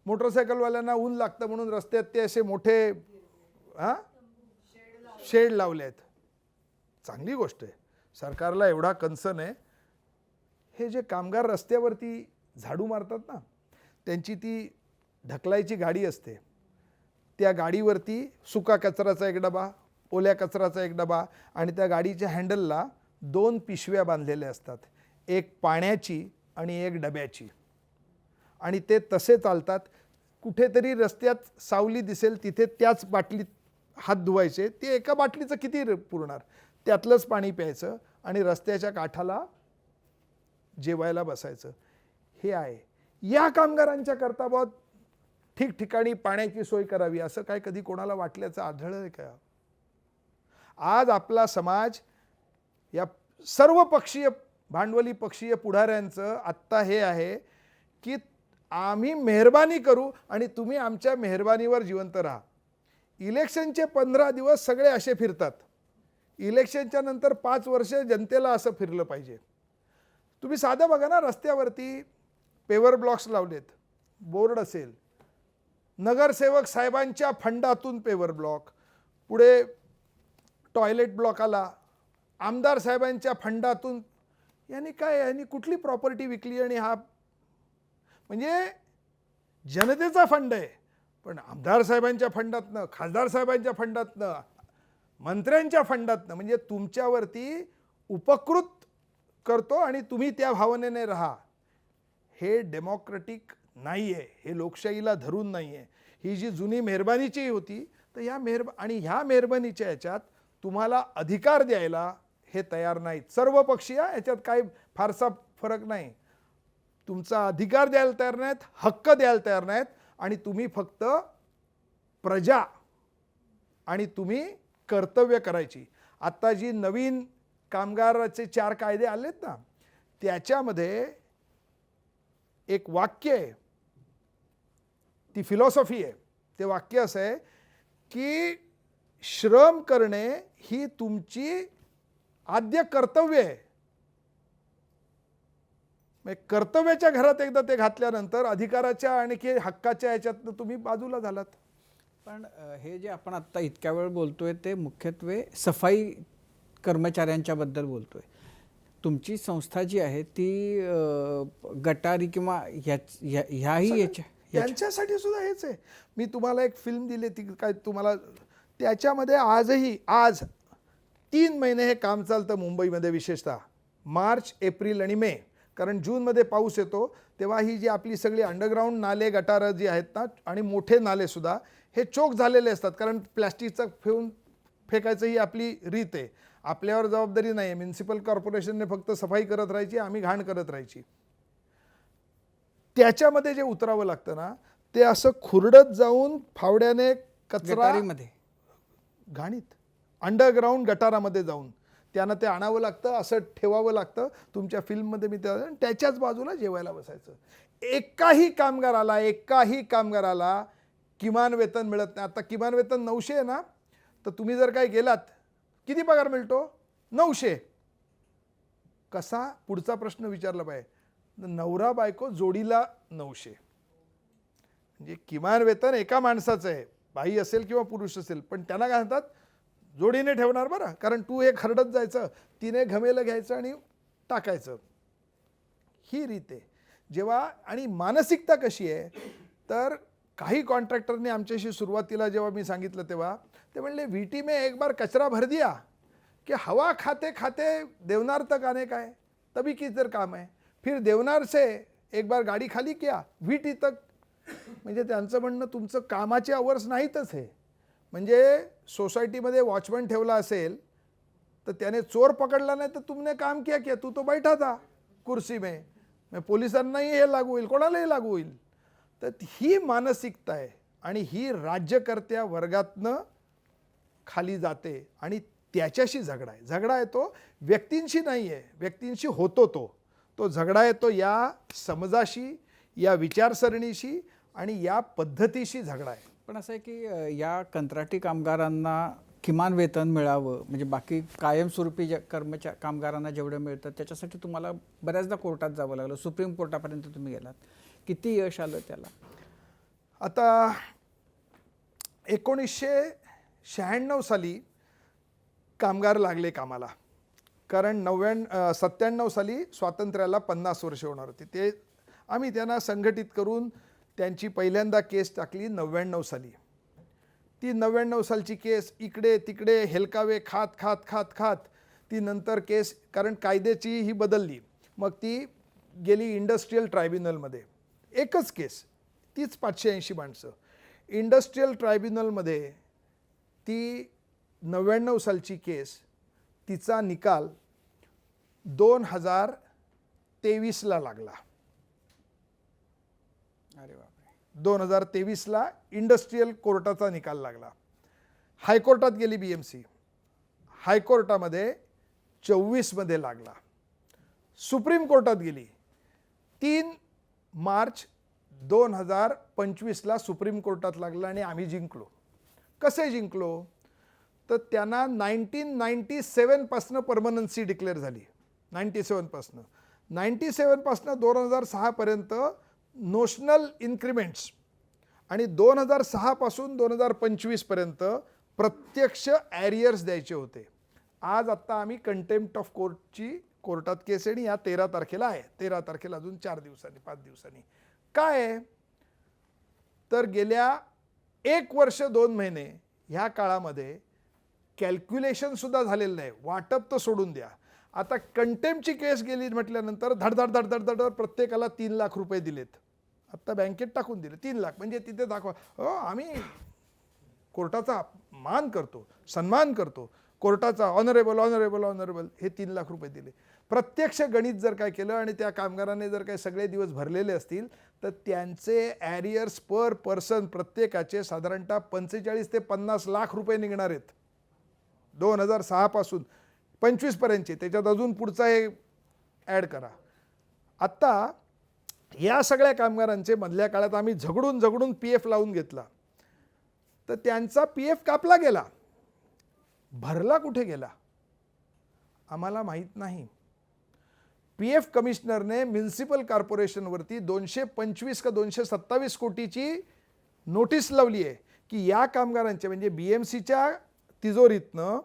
मोटरसायकलवाल्यांना ऊन लागतं म्हणून रस्त्यात ते असे मोठे शेड लावले आहेत. चांगली गोष्ट आहे, सरकारला एवढा कन्सर्न आहे. हे जे कामगार रस्त्यावरती झाडू मारतात ना, त्यांची ती ढकलायची गाडी असते, त्या गाडीवरती सुका कचऱ्याचा एक डबा, ओल्या कचऱ्याचा एक डबा आणि त्या गाडीच्या हँडलला 2 पिशव्या बांधलेल्या असतात, एक पाण्याची आणि एक डब्याची. आणि ते तसे चालतात. कुठेतरी रस्त्यात सावली दिसेल तिथे त्याच बाटलीत हात धुवायचे. ते एका बाटलीचं किती पुरणार, त्यातलंच पाणी प्यायचं आणि रस्त्याच्या काठाला जेवायला बसायचं. हे आहे. या कामगारांच्या करता बहुत ठिकठिकाणी पाण्याची सोय करावी असं काय कधी कोणाला वाटल्याचं आढळलं का? आज आपला समाज या सर्व पक्षीय भांडवली पक्षीय पुढाऱ्यांचं आत्ता हे आहे की आम्ही मेहरबानी करू आणि तुम्ही आमच्या मेहरबानीवर जिवंत राहा. इलेक्शनचे 15 दिवस सगळे असे फिरतात. इलेक्शनच्या नंतर 5 वर्ष जनतेला असं फिरलं पाहिजे. तुम्ही साधं बघा ना, रस्त्यावरती पेवर ब्लॉक्स लावलेत, बोर्ड असेल, नगरसेवक साहेबांच्या फंडातून पेवर ब्लॉक, पुढे टॉयलेट ब्लॉक आला, आमदार साहेबांच्या फंडातून. यांनी कुठली प्रॉपर्टी विकली? आणि हा म्हणजे जनतेचा फंड आहे, पण आमदार साहेबांच्या फंडातनं, खासदार साहेबांच्या फंडातनं, मंत्र्यांच्या फंडातनं, म्हणजे तुमच्यावरती उपकृत करतो आणि तुम्ही त्या भावनेने राहा. हे डेमोक्रेटिक नाही आहे, हे लोकशाहीला धरून नाही आहे. ही जी जुनी मेहरबानीची होती, तर ह्या मेहरबानीच्या याच्यात तुम्हाला अधिकार द्यायला हे तयार नाहीत. सर्व पक्षीय याच्यात काही फारसा फरक नाही. तुमचा अधिकार द्यायला तयार नाहीत, हक्क द्यायला तयार नाहीत आणि तुम्ही फक्त प्रजा आणि तुम्ही कर्तव्य करायची. आता जी नवीन कामगाराचे 4 कायदे आलेत ना, त्याच्यामध्ये एक वाक्य आहे, ती फिलॉसॉफी आहे. ते वाक्य असं आहे की श्रम करणे ही तुमची आद्य कर्तव्य आहे. कर्तव्याच्या घरात एकदा ते घातल्यानंतर अधिकाराच्या आणि हक्काच्या याच्यातनं तुम्ही बाजूला झालात. पण हे जे आपण आत्ता इतक्या वेळ बोलतोय ते मुख्यत्वे सफाई कर्मचाऱ्यांच्या बद्दल बोलतोय. तुमची संस्था जी आहे ती गटारी किंवा ह्याही याच्या त्यांच्यासाठी सुद्धा हेच आहे. मी तुम्हाला एक फिल्म दिली ती काय तुम्हाला, त्याच्यामध्ये आज 3 महिने हे काम चालतं मुंबईमध्ये, विशेषतः मार्च, एप्रिल आणि मे. कारण जूनमध्ये पाऊस येतो तेव्हा ही जी आपली सगळी अंडरग्राऊंड नाले गटारं जी आहेत ना, आणि मोठे नालेसुद्धा हे चोक झालेले असतात. कारण प्लॅस्टिकचं फेकायचं ही आपली रीत आहे. आपल्यावर जबाबदारी नाही आहे. म्युन्सिपल कॉर्पोरेशनने फक्त सफाई करत राहायची, आम्ही घाण करत राहायची. त्याच्यामध्ये जे उतरावं लागतं ना, ते असं खुरडत जाऊन फावड्याने कचरा घाणीत अंडरग्राऊंड गटारामध्ये जाऊन त्यांना ते आणावं लागतं, असं ठेवावं लागतं. तुमच्या फिल्ममध्ये मी त्याच्याच बाजूला जेवायला बसायचं. एकाही कामगाराला किमान वेतन मिळत नाही. आता किमान वेतन 900 आहे ना, तर तुम्ही जर काय गेलात, किती पगार मिळतो? 900. कसा? पुढचा प्रश्न विचारला पाहिजे. नवरा बायको जोडीला 900. म्हणजे किमान वेतन एका माणसाचं आहे, बाई असेल किंवा पुरुष असेल, पण त्यांना काय म्हणतात? जोडीने ठेवणार बरं, कारण तू हे खरडत जायचं, तिने घमेलं घ्यायचं आणि टाकायचं. ही रीत आहे. जेव्हा आणि मानसिकता कशी आहे, तर काही कॉन्ट्रॅक्टरने आमच्याशी सुरुवातीला जेव्हा मी सांगितलं तेव्हा ते म्हणले, VT में एक बार कचरा भर दिया कि हवा खाते खाते देवनार तक आने का है, तभी किधर काम है. फिर देवनार से एक बार गाडी खाली किया व्हीटी तक. म्हणजे त्यांचं म्हणणं तुमचं कामाचे अवर्स नाहीतच हे. म्हणजे सोसायटीमध्ये वॉचमन ठेवला असेल तर त्याने चोर पकडला नाही तर तुमने काम किया क्या, तू तो बैठा था कुर्सी में. पोलिसांनाही हे लागू होईल, कोणालाही लागू होईल. तर ही मानसिकता आहे आणि ही राज्यकर्त्या वर्गातनं खाली जाते आणि त्याच्याशी झगडा आहे. झगडा आहे तो व्यक्तींशी नाही आहे, व्यक्तींशी होतो तो झगडा आहे तो या समजाशी, या विचारसरणीशी आणि या पद्धतीशी झगडा आहे. पण असं आहे की या कंत्राटी कामगारांना किमान वेतन मिळावं, म्हणजे बाकी कायमस्वरूपी कामगारांना जेवढं मिळतं त्याच्यासाठी तुम्हाला बऱ्याचदा कोर्टात जावं लागलं, सुप्रीम कोर्टापर्यंत तुम्ही गेलात. किती यश आलं त्याला? आता 1996 साली कामगार लागले कामाला, कारण 97 साली स्वातंत्र्याला 50 वर्ष होणार होती. ते आम्ही त्यांना संघटित करून त्यांची पहिल्यांदा केस टाकली 99 साली. ती 99 सालची केस इकडे तिकडे हेलकावे खात ती नंतर केस, कारण कायद्याची ही बदलली, मग ती गेली इंडस्ट्रियल ट्रायब्युनलमध्ये. एकच केस, तीच 580 माणसं. इंडस्ट्रियल ट्रायब्युनलमध्ये ती 99 सालची केस, तिचा निकाल 2023ला लागला. अरे बापरे. 2023ला इंडस्ट्रियल कोर्टाचा निकाल लागला. हायकोर्टात गेली BMC, हायकोर्टामध्ये 24मध्ये लागला. सुप्रीम कोर्टात गेली, 3 मार्च 2025ला सुप्रीम कोर्टात लागला आणि आम्ही जिंकलो. कसे जिंकलो? तर त्यांना 1997 पासनं परमनन्सी डिक्लेअर झाली. 97 पासनं 2006 पर्यंत नोशनल इन्क्रिमेंट्स आणि 2006 पासून 2025 पर्यंत प्रत्यक्ष ॲरियर्स द्यायचे होते. आज आत्ता आम्ही कंटेम्प्ट ऑफ कोर्टची कोर्टात केस आहे आणि या 13 तारखेला आहे. 13 तारखेला अजून 4 दिवसांनी 5 दिवसांनी. काय आहे तर गेल्या 1 वर्ष 2 महिने ह्या काळामध्ये कॅल्क्युलेशनसुद्धा झालेलं नाही. वाटप तर सोडून द्या. आता कंटेम्प्टची केस गेली म्हटल्यानंतर धडधड प्रत्येकाला 3 लाख रुपये दिलेत. आत्ता बँकेत टाकून दिले 3 लाख. म्हणजे तिथे दाखवा हो आम्ही कोर्टाचा मान करतो, सन्मान करतो कोर्टाचा, ऑनरेबल हे 3 लाख रुपये दिले. प्रत्यक्ष गणित जर काय केलं आणि त्या कामगारांनी जर काय सगळे दिवस भरलेले असतील तर त्यांचे ॲरियर्स पर पर्सन प्रत्येकाचे साधारणतः 45 ते 50 लाख रुपये निघणार आहेत 2006 पासून 25 पर्यंतचे. त्याच्यात अजून पुढचा हे ॲड करा. आत्ता या सगळ्या कामगारांचे मधल्या काळात आम्ही झगडून PF लावून घेतला, तर त्यांचा PF कापला गेला. भरला कुठे गेला आम्हाला माहीत नाही. PF कमिशनरने म्युनिसिपल कॉर्पोरेशनवरती 225 का 227 कोटीची नोटीस लावली आहे की या कामगारांचे, म्हणजे BMCच्या तिजोरीतनं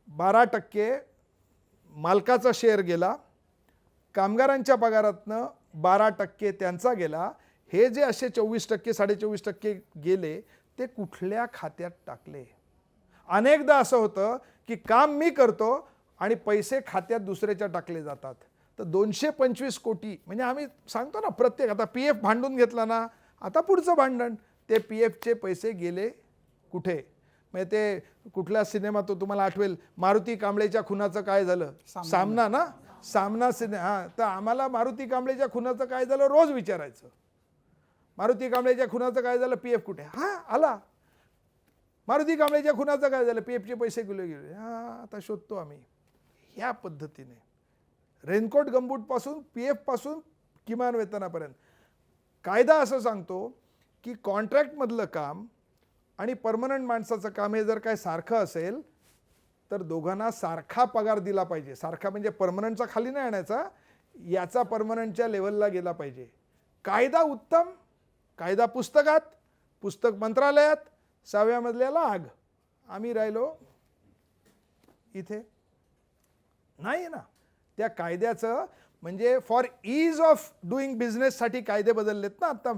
12% मालकाचा शेअर गेला, कामगारांच्या पगारातनं 12% त्यांचा गेला. हे जे असे 24% 24.5% गेले ते कुठल्या खात्यात टाकले? अनेकदा असं होतं की काम मी करतो आणि पैसे खात्यात दुसऱ्याच्या टाकले जातात. तर 225 कोटी म्हणजे आम्ही सांगतो ना प्रत्येक, आता PF भांडून घेतला ना, आता पुढचं भांडण, ते PFचे पैसे गेले कुठे? म्हणजे ते कुठला सिनेमा तो तुम्हाला आठवेल, मारुती कांबळेच्या खुनाचं काय झालं, सामना ना, सामना हां. तर आम्हाला मारुती कांबळेच्या खुनाचं काय झालं रोज विचारायचं. मारुती कांबळेच्या खुनाचं काय झालं, PF कुठे? हां आला. मारुती कांबळेच्या खुनाचं काय झालं, PFचे पैसे गेले. हां आता शोधतो आम्ही. ह्या पद्धतीने रेनकोट गंबूटपासून PF पासून किमान वेतनापर्यंत कायदा असं सांगतो की कॉन्ट्रॅक्टमधलं काम आणि परमनंट माणसाचं काम हे जर काय सारखं असेल तर दोघांना सारखा पगार दिला पाहिजे. सारखा म्हणजे परमनंटचा खाली नाही आणायचा, याचा परमनंटच्या लेवलला गेला पाहिजे. कायदा उत्तम, कायदा पुस्तकात, पुस्तक मंत्रालयात, 6व्या मजल्याला आग. आम्ही राहिलो इथे नाही ना. त्या कायद्याचं म्हणजे फॉर ईज ऑफ डुईंग बिझनेससाठी कायदे बदललेत ना आता.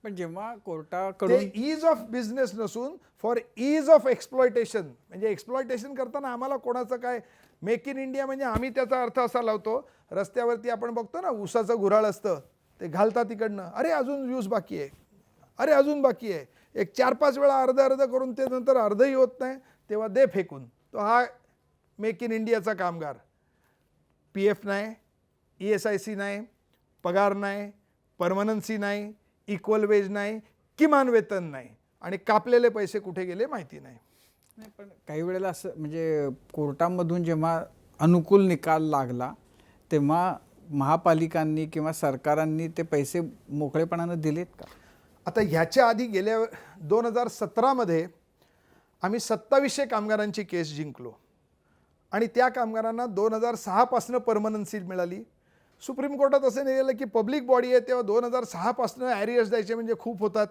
पण जेव्हा कोर्टाकडून ईज ऑफ बिझनेस नसून फॉर ईज ऑफ एक्सप्लॉयटेशन, म्हणजे एक्सप्लॉयटेशन करताना आम्हाला कोणाचं काय, मेक इन इंडिया म्हणजे आम्ही त्याचा अर्थ असा लावतो, रस्त्यावरती आपण बघतो ना ऊसाचं गुऱ्हाळ असतं ते घालतात तिकडनं, अरे अजून यूज बाकी आहे, अरे अजून बाकी आहे, एक 4-5 वेळा अर्ध करून ते नंतर अर्धही होत नाही, तेव्हा दे फेकून. तो हा मेक इन इंडियाचा कामगार. PF नाही, ESIC नाही, पगार नाही, परमनन्सी नाही, इक्वल वेज नाही, किमान वेतन नाही, आणि कापलेले पैसे कुठे गेले माहिती नाही. नाही, पण काही वेळेला असं म्हणजे कोर्टामधून जेव्हा अनुकूल निकाल लागला तेव्हा महापालिकांनी किंवा सरकारांनी ते पैसे मोकळेपणानं दिलेत का? आता ह्याच्या आधी गेल्या 2017मध्ये आम्ही 2700 कामगारांची केस जिंकलो आणि त्या कामगारांना 2006 पासून परमनन्सी मिळाली. सुप्रीम कोर्टात असं नाही गेलं की पब्लिक बॉडी आहे तेव्हा 2006 पासून ॲरियर्स द्यायचे म्हणजे खूप होतात.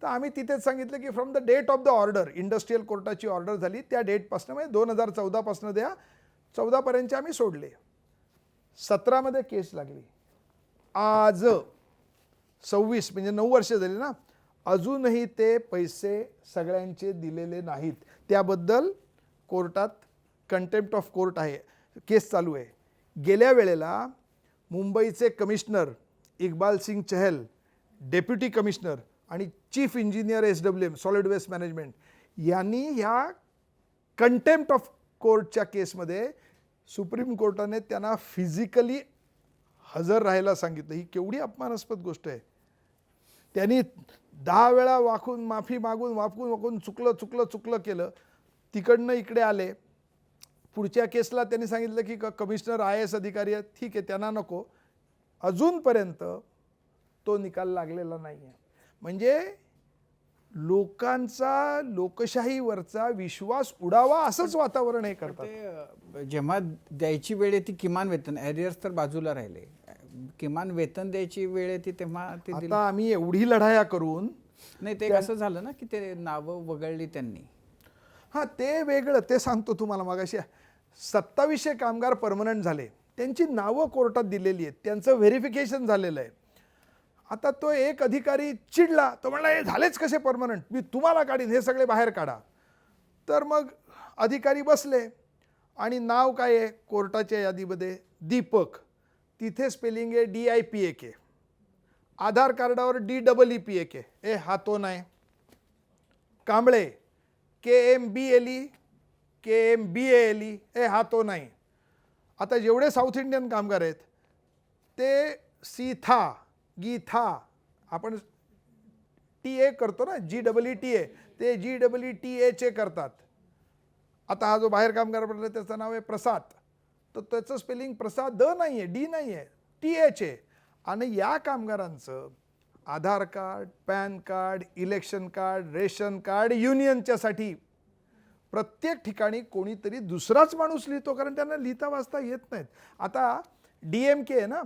तर आम्ही तिथेच सांगितलं की from the date of the order, industrial कोर्टाची ऑर्डर झाली त्या डेटपासून म्हणजे 2014 पासून द्या, 14पर्यंतचे आम्ही सोडले. 17मध्ये केस लागली, आज 26 म्हणजे 9 वर्ष झाली ना, अजूनही ते पैसे सगळ्यांचे दिलेले नाहीत. त्याबद्दल कोर्टात कंटेम्प्ट ऑफ कोर्ट आहे, केस चालू आहे. गेल्या वेळेला मुंबईचे commissioner Iqbal Singh Chahal, deputy commissioner आणि chief engineer SWM solid waste management यांनी ह्या कंटेम्प्ट ऑफ कोर्टच्या केसमध्ये सुप्रीम कोर्टाने त्यांना फिजिकली हजर राहायला सांगितलं. ही केवढी अपमानास्पद गोष्ट आहे. त्यांनी 10 वेळा वाकून माफी मागून वाकून चुकलं केलं, तिकडनं इकडे आले. पुढच्या केसला त्यांनी सांगितलं की कमिशनर IAS अधिकारी आहेत, ठीक आहे त्यांना नको. अजूनपर्यंत तो निकाल लागलेला नाही आहे. म्हणजे लोकांचा लोकशाहीवरचा विश्वास उडावा असंच वातावरण हे करतात. ते जेव्हा द्यायची वेळ येते किमान वेतन, ॲरियर्स तर बाजूला राहिले, किमान वेतन द्यायची वेळ येते तेव्हा ते आता आम्ही एवढी लढाया करून नाही, ते कसं झालं ना की ते नावं वगळली त्यांनी. हां, ते वेगळं, ते सांगतो तुम्हाला. मगाशी 2700 कामगार परमनंट झाले, त्यांची नावं कोर्टात दिलेली आहेत, त्यांचं व्हेरिफिकेशन झालेलं आहे. आता तो एक अधिकारी चिडला, तो म्हणला हे झालेच कसे परमनंट, मी तुम्हाला काढीन, हे सगळे बाहेर काढा. तर मग अधिकारी बसले आणि नाव काय आहे कोर्टाच्या यादीमध्ये, दीपक, तिथे स्पेलिंग आहे DIPAK, आधार कार्डावर DEEPAK, हा तो नाही. कांबळे KMBLE, KMBALE, हा तो नाही. आता जेवढे साऊथ इंडियन कामगार आहेत ते सीथा, गीथा, आपण TA करतो ना, GEETA, ते GEETA करतात. आता हा जो बाहेर कामगार पडला त्याचं नाव आहे प्रसाद, तर त्याचं स्पेलिंग प्रसाद नाही आहे, D नाही आहे, TH आहे. आणि या कामगारांचं Aadhaar card, PAN card, election card, ration card, युनियनच्यासाठी प्रत्येक ठिकाणी कोणीतरी दुसराच माणूस लिहितो, कारण त्यांना लिहिता वाचता येत नाहीत. आता DMK आहे ना,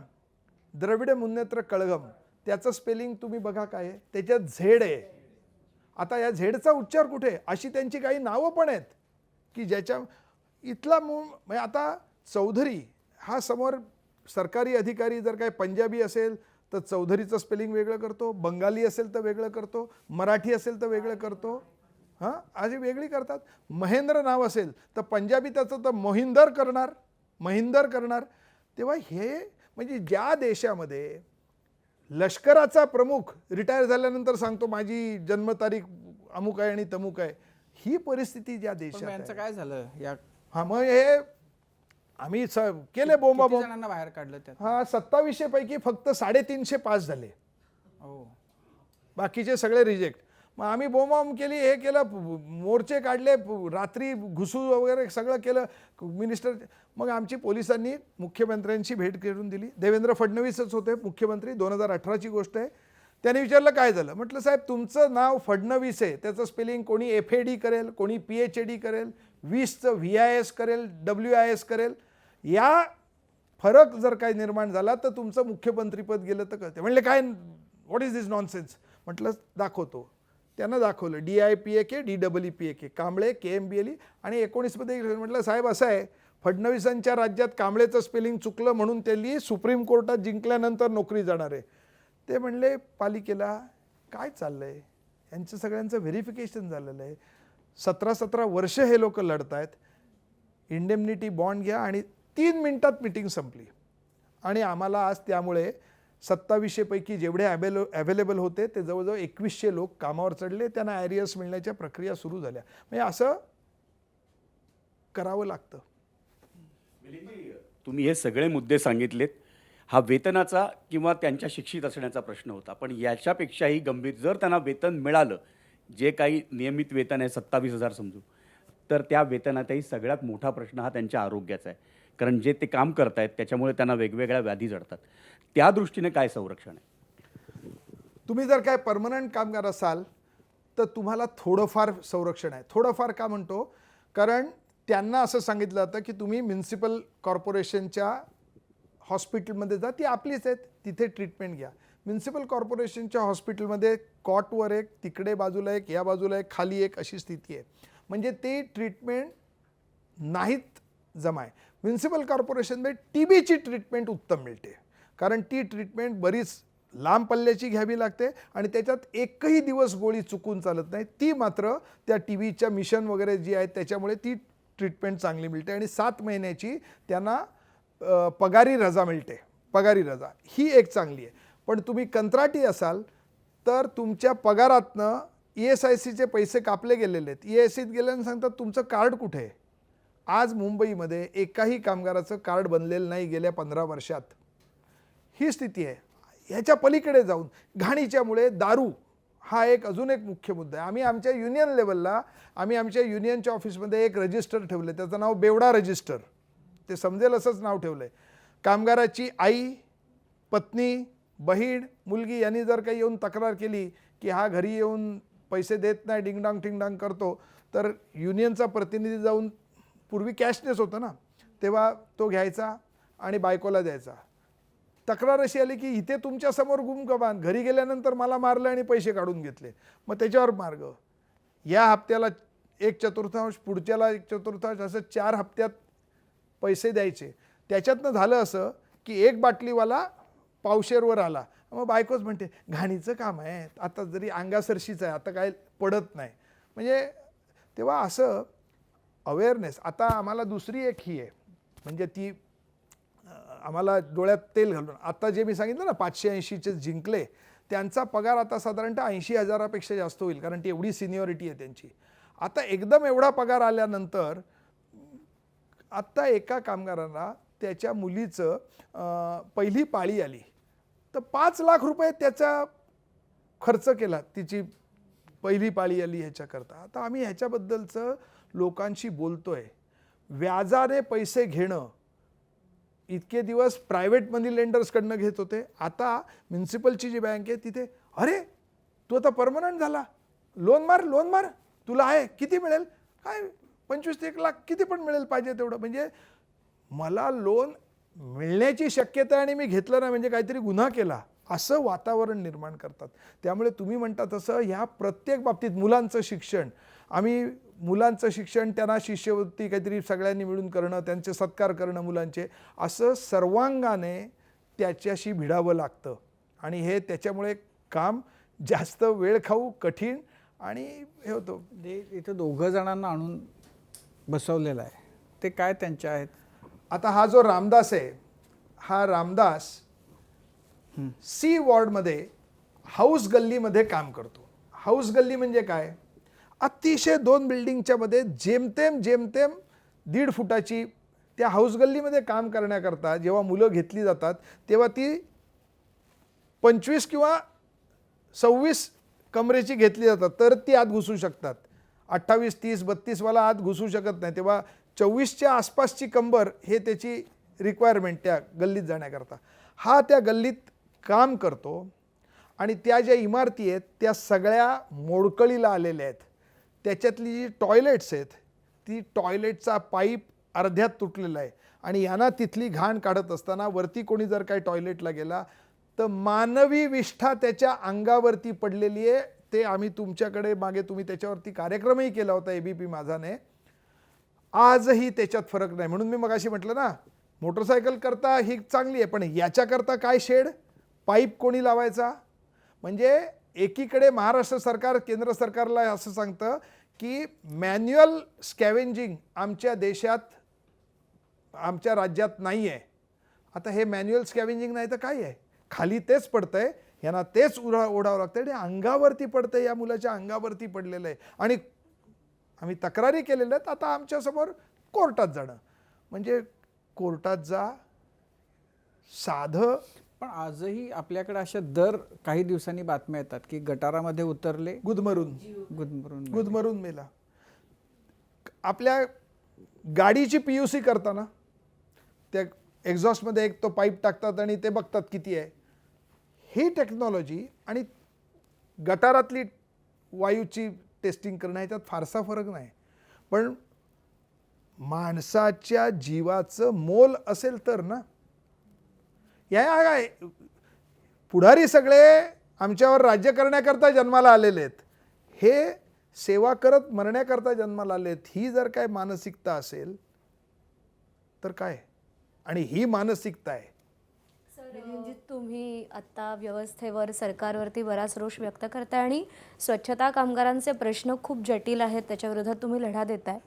द्रविड मुन्नेत्र कळगम, त्याचं स्पेलिंग तुम्ही बघा काय आहे, त्याच्यात Z आहे. आता या झेडचा उच्चार कुठे, अशी त्यांची काही नावं पण आहेत की ज्याच्या इथला म्हणजे आता चौधरी हा समोर सरकारी अधिकारी जर काय पंजाबी असेल तर चौधरीचं स्पेलिंग वेगळं करतो, बंगाली असेल तर वेगळं करतो, मराठी असेल तर वेगळं करतो, हां अशी वेगळी करतात. महेंद्र नाव असेल तर पंजाबी त्याचं तर महिंदर करणार. तेव्हा हे म्हणजे ज्या देशामध्ये लष्कराचा प्रमुख रिटायर झाल्यानंतर सांगतो माझी जन्मतारीख अमुक आहे आणि तमुक आहे, ही परिस्थिती ज्या देशात आहे. यांचं काय झालं या? हा, मग हे आम्ही केले बोंबाबोंब. जणांना बाहेर काढलं त्यात? हा, 2700 पैकी फक्त 350 पास झाले, बाकीचे सगळे रिजेक्ट. मग आम्ही बोंबाबोंब केली, हे केलं, मोर्चे काढले, रात्री घुसू वगैरे सगळं केलं मिनिस्टर. मग आमची पोलिसांनी मुख्यमंत्र्यांची भेट करून दिली. देवेंद्र फडणवीसच होते मुख्यमंत्री, 2018ची गोष्ट आहे. त्याने विचारलं काय झालं, म्हटलं साहेब तुमचं नाव फडणवीस आहे, त्याचं स्पेलिंग कोणी FAD करेल, कोणी PHAD करेल, 20चं VIS करेल, WIS करेल. या फरक जर काही निर्माण झाला तर तुमचं मुख्यमंत्रीपद गेलं तर कळते. म्हणले काय, व्हॉट इज दिस नॉनसेन्स. म्हटलं दाखवतो. त्यांना दाखवलं DIPAK, DEEPAK, कांबळे, KMBLE. आणि 19मध्ये म्हटलं साहेब असं आहे, फडणवीसांच्या राज्यात कांबळेचं स्पेलिंग चुकलं म्हणून त्यांनी सुप्रीम कोर्टात जिंकल्यानंतर नोकरी जाणार आहे. ते म्हणले पालिकेला काय चाललं आहे, यांचं सगळ्यांचं व्हेरिफिकेशन झालेलं आहे, 17 वर्ष हे लोक लढत आहेत, इंडेमनिटी बॉन्ड घ्या. आणि 3 मिनिटात मिटिंग संपली. आणि आम्हाला आज त्यामुळे 2700 पैकी जेवढे अवेलेबल होते ते जवळजवळ 2100 लोक कामावर चढले, त्यांना ॲरियर्स मिळण्याच्या प्रक्रिया सुरू झाल्या. म्हणजे असं करावं लागतं. मिलिंदजी, तुम्ही हे सगळे मुद्दे सांगितलेत. हा वेतनाचा किंवा त्यांच्या शिक्षित असण्याचा प्रश्न होता, पण याच्यापेक्षाही गंभीर, जर त्यांना वेतन मिळालं, जे काही नियमित वेतन आहे 27,000 समजू, तर त्या वेतनातही सगळ्यात मोठा प्रश्न हा त्यांच्या आरोग्याचा आहे. कारण जे ते काम करतायत त्याच्यामुळे त्यांना वेगवेगळ्या व्याधी जडतात. त्या दृष्टीने काय संरक्षण आहे? तुम्ही जर काय परमनंट कामगार असाल तर तुम्हाला थोडंफार संरक्षण आहे. थोडंफार का म्हणतो, कारण त्यांना असं सांगितलं जातं की तुम्ही म्युन्सिपल कॉर्पोरेशनच्या हॉस्पिटलमध्ये जा, ती आपलीच आहेत, तिथे ट्रीटमेंट घ्या. म्युन्सिपल कॉर्पोरेशनच्या हॉस्पिटलमध्ये कॉटवर एक, तिकडे बाजूला एक, या बाजूला एक, खाली एक, अशी स्थिती आहे. म्हणजे ते ट्रीटमेंट नाहीत जमाय. म्युन्सिपल कॉर्पोरेशनमध्ये TBची ट्रीटमेंट उत्तम मिळते, कारण ती ट्रीटमेंट बरीच लांब पल्ल्याची घ्यावी लागते आणि त्याच्यात एकही दिवस गोळी चुकून चालत नाही. ती मात्र त्या TBच्या मिशन वगैरे जी आहेत त्याच्यामुळे ती ट्रीटमेंट चांगली मिळते आणि 7 महिन्याची त्यांना पगारी रजा मिळते. पगारी रजा ही एक चांगली आहे. पण तुम्ही कंत्राटी असाल तर तुमच्या पगारातनं ESICचे पैसे कापले गेलेले आहेत. ESICत गेल्यानं सांगतात तुमचं कार्ड कुठे आहे. आज मुंबईमध्ये एकाही कामगाराचं कार्ड बनलेलं नाही गेल्या 15 वर्षात. ही स्थिती आहे. ह्याच्या पलीकडे जाऊन घाणीच्यामुळे दारू हा एक अजून एक मुख्य मुद्दा आहे. आम्ही आमच्या युनियन लेवलला, आम्ही आमच्या युनियनच्या ऑफिसमध्ये एक रजिस्टर ठेवलं, त्याचं नाव बेवडा रजिस्टर. ते समजेल असंच नाव ठेवलं आहे. कामगाराची आई, पत्नी, बहीण, मुलगी यांनी जर काही येऊन तक्रार केली की हा घरी येऊन पैसे देत नाही, डिंगडांग टिंगडांग करतो, तर युनियनचा प्रतिनिधी जाऊन, पूर्वी कॅशलेस होतं ना, तेव्हा तो घ्यायचा आणि बायकोला द्यायचा. तक्रार अशी आली की इथे तुमच्यासमोर गुमगमान, घरी गेल्यानंतर मला मारलं आणि पैसे काढून घेतले. मग त्याच्यावर मार्ग, या हप्त्याला 1/4, पुढच्याला 1/4, असं 4 हप्त्यात पैसे द्यायचे. त्याच्यातनं झालं असं की एक बाटलीवाला पावशेरवर आला. मग बायकोच म्हणते घाणीचं काम आहे, आता जरी अंगासरशीच आहे, आता काय पडत नाही. म्हणजे तेव्हा असं अवेअरनेस. आता आम्हाला दुसरी एक ही आहे, म्हणजे ती आम्हाला डोळ्यात तेल घालून, आता जे मी सांगितलं ना 580चे जिंकले, त्यांचा पगार आता साधारणतः 80,000पेक्षा जास्त होईल, कारण ती एवढी सिनियरिटी आहे त्यांची. आता एकदम एवढा पगार आल्यानंतर आत्ता एका कामगाराला त्याच्या मुलीचं पहिली पाळी आली तर 5 लाख रुपये त्याचा खर्च केला, तिची पहिली पाळी आली ह्याच्याकरता. आता आम्ही ह्याच्याबद्दलचं लोकांशी बोलतोय. व्याजाने पैसे घेणं इतके दिवस प्रायव्हेट मनी लेंडर्सकडनं घेत होते, आता म्युन्सिपलची जी बँक आहे तिथे, अरे तू आता परमनंट झाला, लोन मार, तुला आहे, किती मिळेल, काय 25 ते 1 लाख, किती पण मिळेल पाहिजे तेवढं. म्हणजे मला लोन मिळण्याची शक्यता आणि मी घेतलं नाही म्हणजे काहीतरी गुन्हा केला, असं वातावरण निर्माण करतात. त्यामुळे तुम्ही म्हणता तसं ह्या प्रत्येक बाबतीत मुलांचं शिक्षण, आम्ही मुलांचं शिक्षण, त्यांना शिष्यवृत्ती काहीतरी सगळ्यांनी मिळून करणं, त्यांचे सत्कार करणं मुलांचे, असं सर्वांगाने त्याच्याशी भिडावं लागतं. आणि हे त्याच्यामुळे काम जास्त वेळ खाऊ, कठीण आणि हे होतं. इथं 2 जणांना आणून बसवलेलं आहे, ते काय त्यांचे आहेत? आता हा जो रामदास आहे, हा रामदास C वॉर्डमध्ये हाऊस गल्लीमध्ये काम करतो. हाऊस गल्ली म्हणजे काय, अतिशय 2 बिल्डिंगच्या मध्ये जेमतेम 1.5 फुटाची त्या हाऊस गल्लीमध्ये काम करण्याकरता जेव्हा मुलं घेतली जातात तेव्हा ती 25 किंवा 26 कमरेची घेतली जातात, तर ती आत घुसू शकतात. 28, 30, 32 वाला आत घुसू शकत नाही. तेव्हा 24च्या आसपासची कंबर हे त्याची रिक्वायरमेंट त्या गल्लीत जाण्याकरता. हा त्या गल्लीत काम करतो आणि त्या ज्या इमारती आहेत त्या सगळ्या मोडकळीला आलेल्या आहेत. त्याच्यातली जी टॉयलेट्स आहेत, ती टॉयलेटचा पाईप अर्ध्यात तुटलेला आहे आणि यांना तिथली घाण काढत असताना वरती कोणी जर काही टॉयलेटला गेला तर मानवी विष्ठा त्याच्या अंगावरती पडलेली आहे. ते आम्ही तुमच्याकडे मागे तुम्ही त्याच्यावरती कार्यक्रमही केला होता ABP माझाने. आजही त्याच्यात फरक नाही. म्हणून मी मगाशी म्हटलं ना, मोटरसायकल करता ही चांगली आहे, पण याच्याकरता काय शेड, पाईप कोणी लावायचा. म्हणजे एकीकडे महाराष्ट्र सरकार केंद्र सरकारला असं सांगतं की मॅन्युअल स्कॅव्हेंजिंग आमच्या देशात, आमच्या राज्यात नाही आहे. आता हे मॅन्युअल स्कॅव्हेंजिंग नाही तर काय आहे, खाली तेच पडतंय, यांना तेच ओढावं लागतं आणि अंगावरती पडतंय, या मुलाच्या अंगावरती पडलेलं आहे. आणि आम्ही तक्रारी केलेल्या आहेत. आता आमच्यासमोर कोर्टात जाणं म्हणजे कोर्टात जा, साधं पण आजही आपल्याकडे अशा दर काही दिवसांनी बातम्या येतात की गटारामध्ये उतरले, गुदमरून गुदमरून मेला. आपल्या गाडीची PUC करताना त्या एक्झॉस्टमध्ये एक तो पाईप टाकतात आणि ते बघतात किती आहे. ही टेक्नॉलॉजी आणि गटारातली वायूची टेस्टिंग करणं ह्याच्यात फारसा फरक नाही. पण माणसाच्या जीवाचं मोल असेल तर ना. या काय पुढारी सगळे आमच्यावर राज्य करण्याकरता जन्माला आलेले आहेत, हे सेवा करत मरण्याकरता जन्माला आलेत. ही जर काय मानसिकता असेल तर काय, आणि ही मानसिकता आहे. मिलिंदजी, तुम्ही आता व्यवस्थेवर सरकारवरती बराच रोष व्यक्त करताय आणि स्वच्छता कामगारांचे प्रश्न खूप जटिल आहेत, त्याच्याविरोधात तुम्ही लढा देताय.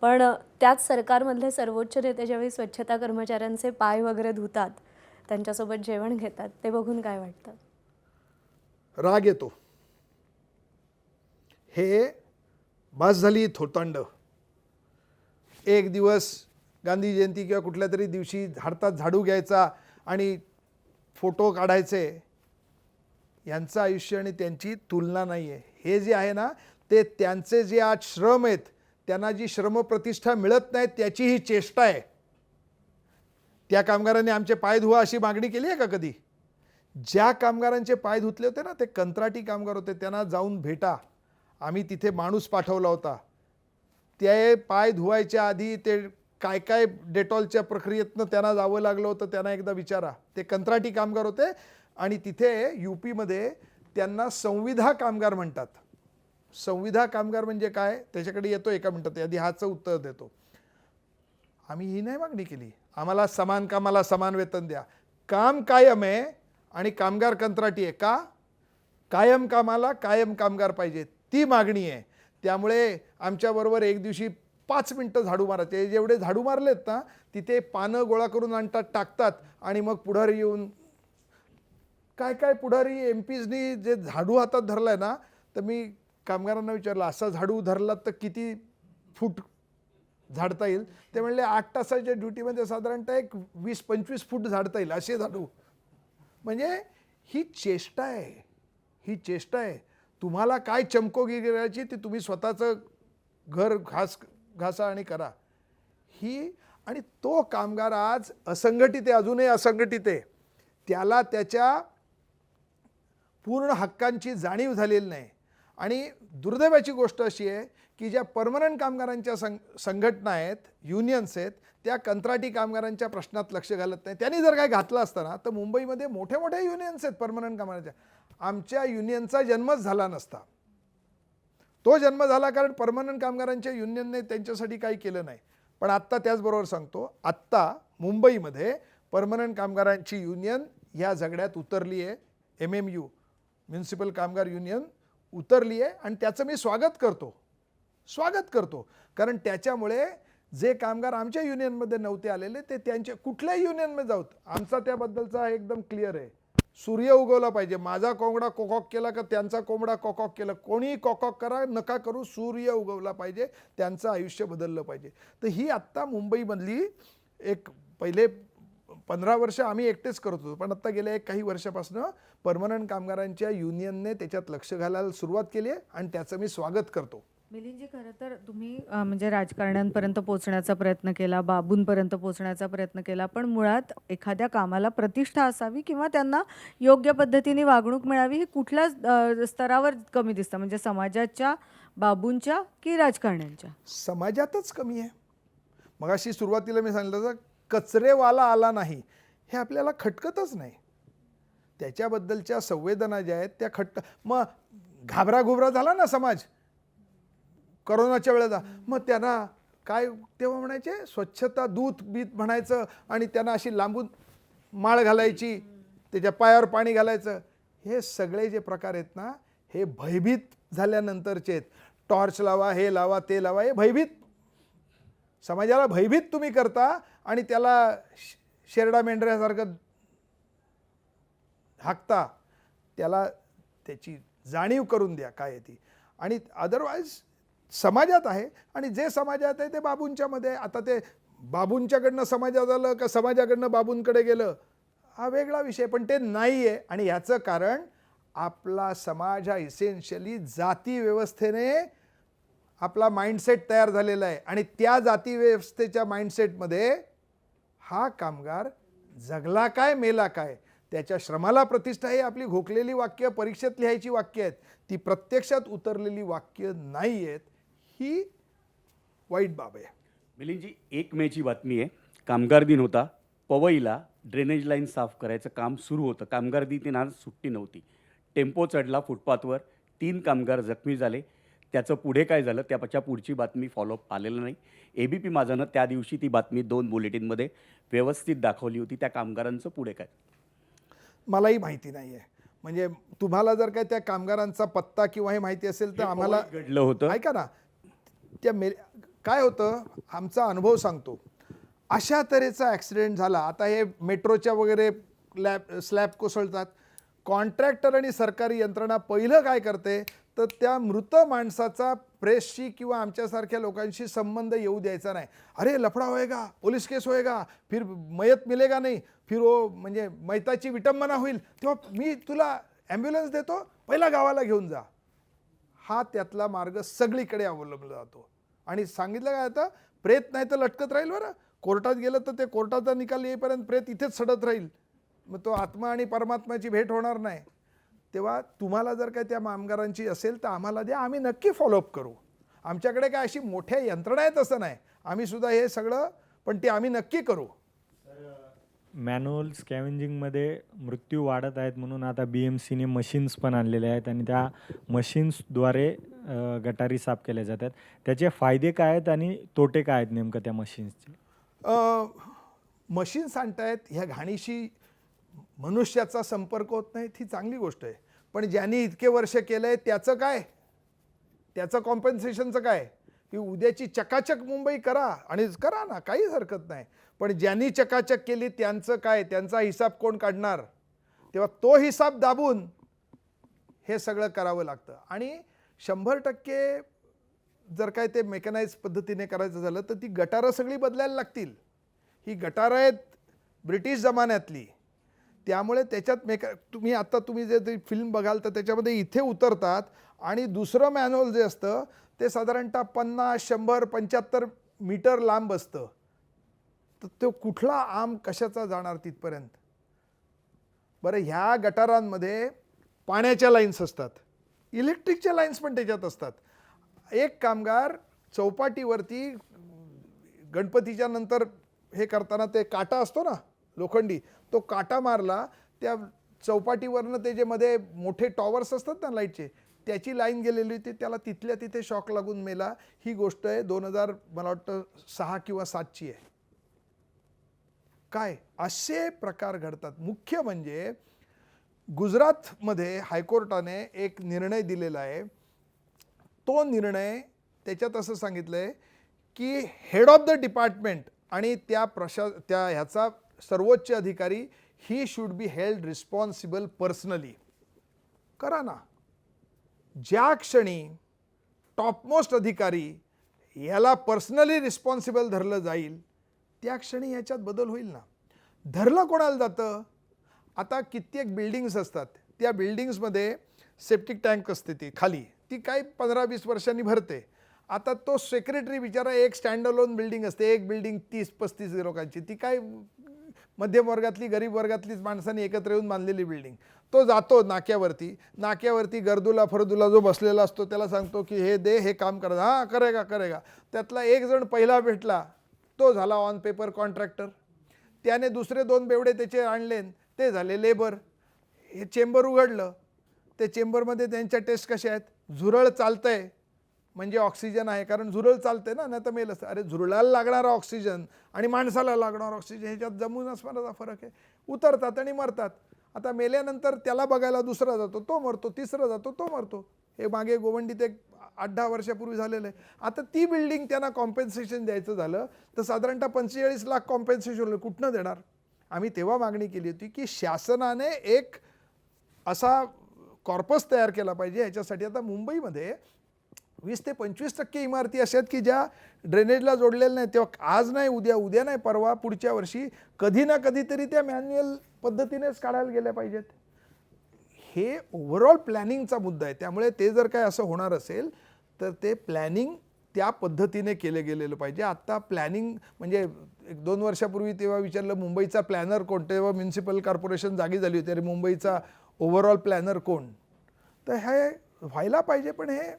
पण त्याच सरकारमधले सर्वोच्च नेते ज्यावेळी स्वच्छता कर्मचाऱ्यांचे पाय वगैरे धुतात, त्यांच्यासोबत जेवण घेतात, ते बघून काय वाटतं? राग येतो. हे बस झाली थोतांड. एक दिवस गांधी जयंती किंवा कुठल्या तरी दिवशी हातात झाडू घ्यायचा आणि फोटो काढायचे, यांचं आयुष्य आणि त्यांची तुलना नाही आहे. हे जे आहे ना, ते त्यांचे जे आज श्रम आहेत, त्यांना जी श्रमप्रतिष्ठा मिळत नाही त्याची ही चेष्टा आहे. त्या कामगारांनी आमचे पाय धुवा अशी मागणी केली आहे का कधी? ज्या कामगारांचे पाय धुतले होते ना, ते कंत्राटी कामगार होते, त्यांना जाऊन भेटा. आम्ही तिथे माणूस पाठवला होता. ते पाय धुवायच्या आधी ते काय काय डेटॉलच्या प्रक्रियेतनं त्यांना जावं लागलं होतं, त्यांना एकदा विचारा. ते कंत्राटी कामगार होते आणि तिथे UPमध्ये त्यांना संविधा कामगार म्हणतात. संविधा कामगार म्हणजे काय, त्याच्याकडे येतो एका मिनिटात, आधी ह्याचं उत्तर देतो. आम्ही ही नाही मागणी केली. आम्हाला समान कामाला समान वेतन द्या. काम कायम आहे आणि कामगार कंत्राटी आहे. का? कायम कामाला कायम कामगार पाहिजे, ती मागणी आहे. त्यामुळे आमच्याबरोबर एक दिवसी 5 मिनटं झाडू मारायचे. जेवढे झाडू मारलेत ना, तिथे पानं गोळा करून आणतात, टाकतात आणि मग पुढारी येऊन काय काय पुढारी MPsनी जे झाडू हातात धरलाय ना, तर मी कामगारांना विचारलं, असा झाडू धरला तर किती फूट झाडता येईल? ते म्हणले 8 तासाच्या ड्युटीमध्ये साधारणतः एक 20-25 फूट झाडता येईल असे झाडू. म्हणजे ही चेष्टा आहे, ही चेष्टा आहे. तुम्हाला काय चमकोगिरी करायची ती तुम्ही स्वतःचं घर घासा आणि करा. ही आणि तो कामगार आज असंघटित आहे, अजूनही असंघटित आहे. त्याला त्याच्या पूर्ण हक्कांची जाणीव झालेली नाही. आणि दुर्दैवाची गोष्ट अशी आहे की ज्या परमनंट कामगारांच्या संघटना आहेत, युनियन्स आहेत, त्या कंत्राटी कामगारांच्या प्रश्नात लक्ष घालत नाही. त्यांनी जर काय घातलं असतं ना, तर मुंबईमध्ये मोठ्या मोठ्या युनियन्स आहेत परमनंट कामगारांच्या. आमच्या युनियनचा जन्मच झाला नसता. तो जन्म झाला कारण परमनंट कामगारांच्या युनियनने त्यांच्यासाठी काही केलं नाही. पण आत्ता त्याचबरोबर सांगतो, आत्ता मुंबईमध्ये परमनंट कामगारांची युनियन ह्या झगड्यात उतरली आहे. MMU म्युन्सिपल कामगार युनियन उतरली आहे आणि त्याचं मी स्वागत करतो. कारण त्याच्यामुळे जे कामगार आमच्या युनियनमध्ये नव्हते आलेले ते त्यांच्या कुठल्याही युनियनमध्ये जाऊत. आमचा त्याबद्दलचा एकदम क्लिअर आहे. सूर्य उगवला पाहिजे. माझा कोंबडा कोकॉक केला का त्यांचा कोंबडा कोकॉक केला, कोणी कोकॉक करा नका करू, सूर्य उगवला पाहिजे, त्यांचं आयुष्य बदललं पाहिजे. तर ही आत्ता मुंबईमधली एक पहिले 15 वर्ष आम्ही एकटेच करत होतो, पण आत्ता गेल्या काही वर्षापासून परमनंट कामगारांच्या युनियनने त्याच्यात लक्ष घालायला सुरुवात केली आहे आणि त्याचं मी स्वागत करतो. मिलिंदजी, खरं तर तुम्ही म्हणजे राजकारण्यांपर्यंत पोहोचण्याचा प्रयत्न केला, बाबूंपर्यंत पोहोचण्याचा प्रयत्न केला, पण मुळात एखाद्या कामाला प्रतिष्ठा असावी किंवा त्यांना योग्य पद्धतीने वागणूक मिळावी हे कुठल्या स्तरावर कमी दिसतं, म्हणजे समाजाच्या, बाबूंच्या की राजकारण्यांच्या? समाजातच कमी आहे. मगाशी सुरुवातीला मी सांगितलं तर कचरेवाला आला नाही हे आपल्याला खटकतच नाही. त्याच्याबद्दलच्या संवेदना ज्या आहेत त्या मग घाबराघुबरा झाला ना समाज करोनाच्या वेळेला, मग त्यांना काय तेव्हा म्हणायचे स्वच्छता दूत बीत म्हणायचं आणि त्यांना अशी लांबून माळ घालायची, त्याच्या पायावर पाणी घालायचं. हे सगळे जे प्रकार आहेत ना, हे भयभीत झाल्यानंतरचे आहेत. टॉर्च लावा, हे लावा, ते लावा, हे भयभीत, समाजाला भयभीत तुम्ही करता आणि त्याला शेरडा मेंढऱ्यासारखं हाकता, त्याला त्याची जाणीव करून द्या काय आहे ती. आणि अदरवाईज समाजात आहे, आणि जे समाजात आहे ते बाबूंच्यामध्ये. आता ते बाबूंच्याकडनं समाजात आलं का समाजाकडनं बाबूंकडे गेलं हा वेगळा विषय, पण ते नाही आहे. आणि ह्याचं कारण आपला समाज हा इसेन्शियली जाती व्यवस्थेने आपला माइंडसेट तयार झालेला आहे, आणि त्या जाती व्यवस्थेच्या माइंडसेटमध्ये हा कामगार जगला काय मेला काय, त्याच्या श्रमाला प्रतिष्ठा, ही आपली घोकलेली वाक्य, परीक्षेत लिहायची वाक्य आहेत, ती प्रत्यक्षात उतरलेली वाक्य नाही आहेत. ही वाईट बाब आहे. मिलिंदजी, 1 मेची बातमी आहे. कामगार दिन होता. पवईला ड्रेनेज लाईन साफ करायचं काम सुरू होतं. कामगार दिन आज सुट्टी नव्हती. टेम्पो चढला फुटपाथवर, 3 कामगार जखमी झाले. त्याचं पुढे काय झालं त्याच्या पुढची बातमी फॉलोअप आलेलं नाही. ABP माझानं त्या दिवशी ती बातमी 2 बुलेटिनमध्ये व्यवस्थित दाखवली होती. त्या कामगारांचं पुढे काय? मलाही माहिती नाही आहे. म्हणजे तुम्हाला जर काय त्या कामगारांचा पत्ता किंवा हे माहिती असेल तर आम्हाला घडलं होतं. ऐका ना, त्या काय होतं, आमचा अनुभव सांगतो. अशा तऱ्हेचा ॲक्सिडेंट झाला. आता हे मेट्रोच्या वगैरे स्लॅब कोसळतात. कॉन्ट्रॅक्टर आणि सरकारी यंत्रणा पहिलं काय करते, तर त्या मृत माणसाचा प्रेसशी किंवा आमच्यासारख्या लोकांशी संबंध येऊ द्यायचा नाही. अरे लफडा होएगा, पोलीस केस होएगा, फिर मयत मिलेगा नाही, फिर वो म्हणजे मैताची विटंबना होईल, तेव्हा मी तुला ॲम्ब्युलन्स देतो, पहिला गावाला घेऊन जा. हा त्यातला मार्ग सगळीकडे अवलंबला जातो. आणि सांगितलं काय, आता प्रेत नाही तर लटकत राहील. बरं, कोर्टात गेलं तर ते कोर्टाचा निकाल येईपर्यंत प्रेत इथेच सडत राहील. मग तो आत्मा आणि परमात्म्याची भेट होणार नाही. तेव्हा तुम्हाला जर काय त्या कामगारांची असेल तर आम्हाला द्या, आम्ही नक्की फॉलोअप करू. आमच्याकडे काय अशी मोठ्या यंत्रणा आहेत असं नाही, आम्ही सुद्धा हे सगळं, पण ते आम्ही नक्की करू. मॅन्युअल स्कॅव्हेंजिंगमध्ये मृत्यू वाढत आहेत म्हणून आता BMCने मशीन्स पण आणलेले आहेत, आणि त्या मशीन्सद्वारे गटारी साफ केल्या जातात. त्याचे फायदे काय आहेत आणि तोटे काय आहेत नेमकं त्या मशीन्सचे? मशीन्स आणतायत, ह्या घाणीशी मनुष्याचा संपर्क होत नाही, ही चांगली गोष्ट आहे. पण ज्यांनी इतके वर्ष केलं आहे त्याचं काय, त्याचं कॉम्पेन्सेशनचं काय, की उद्याची चकाचक मुंबई करा आणि करा ना, काहीच हरकत नाही. पण ज्यांनी चकाचक केली त्यांचं काय, त्यांचा हिसाब कोण काढणार? तेव्हा तो हिसाब दाबून हे सगळं करावं लागतं. आणि 100% जर काय ते मेकनाइज पद्धतीने करायचं झालं तर ती गटारं सगळी बदलायला लागतील. ही गटारं आहेत ब्रिटिश जमान्यातली, त्यामुळे त्याच्यात तुम्ही जे फिल्म बघाल तर त्याच्यामध्ये इथे उतरतात, आणि दुसरं मॅन्युअल जे असतं ते साधारणतः 50, 100, 75 मीटर लांब असतं. तर तो कुठला आम कशाचा जाणार तिथपर्यंत? बरं, ह्या गटारांमध्ये पाण्याच्या लाईन्स असतात, इलेक्ट्रिकच्या लाईन्स पण त्याच्यात असतात. एक कामगार चौपाटीवरती गणपतीच्या नंतर हे करताना ते काटा असतो ना लोखंडी, तो काटा मारला, त्या चौपाटीवरनं ते जे मध्ये मोठे टॉवर्स असतात ना लाईटचे, त्याची लाईन गेलेली होती, त्याला तिथल्या तिथे शॉक लागून मेला. ही गोष्ट आहे 2000 मला वाटतं 6 किंवा 7ची आहे. काय असे प्रकार घडतात. मुख्य म्हणजे गुजरातमध्ये हायकोर्टाने एक निर्णय दिलेला आहे. तो निर्णय त्याच्यात असं सांगितलं आहे की हेड ऑफ द डिपार्टमेंट आणि त्या ह्याचा सर्वोच्च अधिकारी he should be held responsible personally. करा ना. ज्या क्षणी टॉपमोस्ट अधिकारी याला पर्सनली रिस्पॉन्सिबल धरलं जाईल त्या क्षणी ह्याच्यात बदल होईल ना. धरलं कोणाला जातं? आता कित्येक बिल्डिंग्स असतात, त्या बिल्डिंग्समध्ये सेप्टिक टँक असते, ती खाली, ती काही 15-20 वर्षांनी भरते. आता तो सेक्रेटरी बिचारा, एक स्टँडअलोन बिल्डिंग असते, एक बिल्डिंग 30-35 लोकांची, ती काय मध्यम वर्गातली गरीब वर्गातलीच माणसांनी एकत्र येऊन बांधलेली बिल्डिंग. तो जातो नाक्यावरती गर्दूला फरदूला जो बसलेला असतो त्याला सांगतो की हे दे, हे काम करा, हां करेगा. त्यातला एक जण पहिला भेटला, तो झाला ऑन पेपर कॉन्ट्रॅक्टर. त्याने दुसरे 2 बेवडे त्याचे आणले, ते झाले लेबर. हे चेंबर उघडलं, ते चेंबरमध्ये त्यांच्या टेस्ट कशा आहेत, झुरळ चालतंय म्हणजे ऑक्सिजन आहे, कारण झुरळ चालते ना, नाही तर मेल असतं. अरे झुरळाला लागणारा ऑक्सिजन आणि माणसाला लागणारा ऑक्सिजन ह्याच्यात जमून असणारा फरक आहे. उतरतात आणि मरतात. आता मेल्यानंतर त्याला बघायला दुसरा जातो, तो मरतो, तिसरा जातो, तो मरतो. हे मागे गोवंडीत एक 8-10 वर्षापूर्वी झालेलं आहे. आता ती बिल्डिंग त्यांना कॉम्पेन्सेशन द्यायचं झालं तर साधारणतः 45 लाख कॉम्पेन्सेशन कुठनं देणार? आम्ही तेव्हा मागणी केली होती की शासनाने एक असा कॉर्पस तयार केला पाहिजे. याच्यासाठी आता मुंबईमध्ये 20 ते 25% इमारती अशा आहेत की ज्या ड्रेनेजला जोडलेल्या नाही. तेव्हा आज नाही उद्या, उद्या नाही परवा, पुढच्या वर्षी कधी ना कधीतरी त्या मॅन्युअल पद्धतीनेच काढायला गेल्या पाहिजेत. हे ओव्हरऑल प्लॅनिंगचा मुद्दा आहे. त्यामुळे ते जर काय असं होणार असेल तर ते प्लॅनिंग त्या पद्धतीने केलं गेलेलं पाहिजे. आत्ता प्लॅनिंग म्हणजे 1-2 वर्षापूर्वी तेव्हा विचारलं मुंबईचा प्लॅनर कोण, तेव्हा म्युन्सिपल कॉर्पोरेशन जागी झाली होती, अरे मुंबईचा ओव्हरऑल प्लॅनर कोण. तर हे व्हायला पाहिजे. पण हे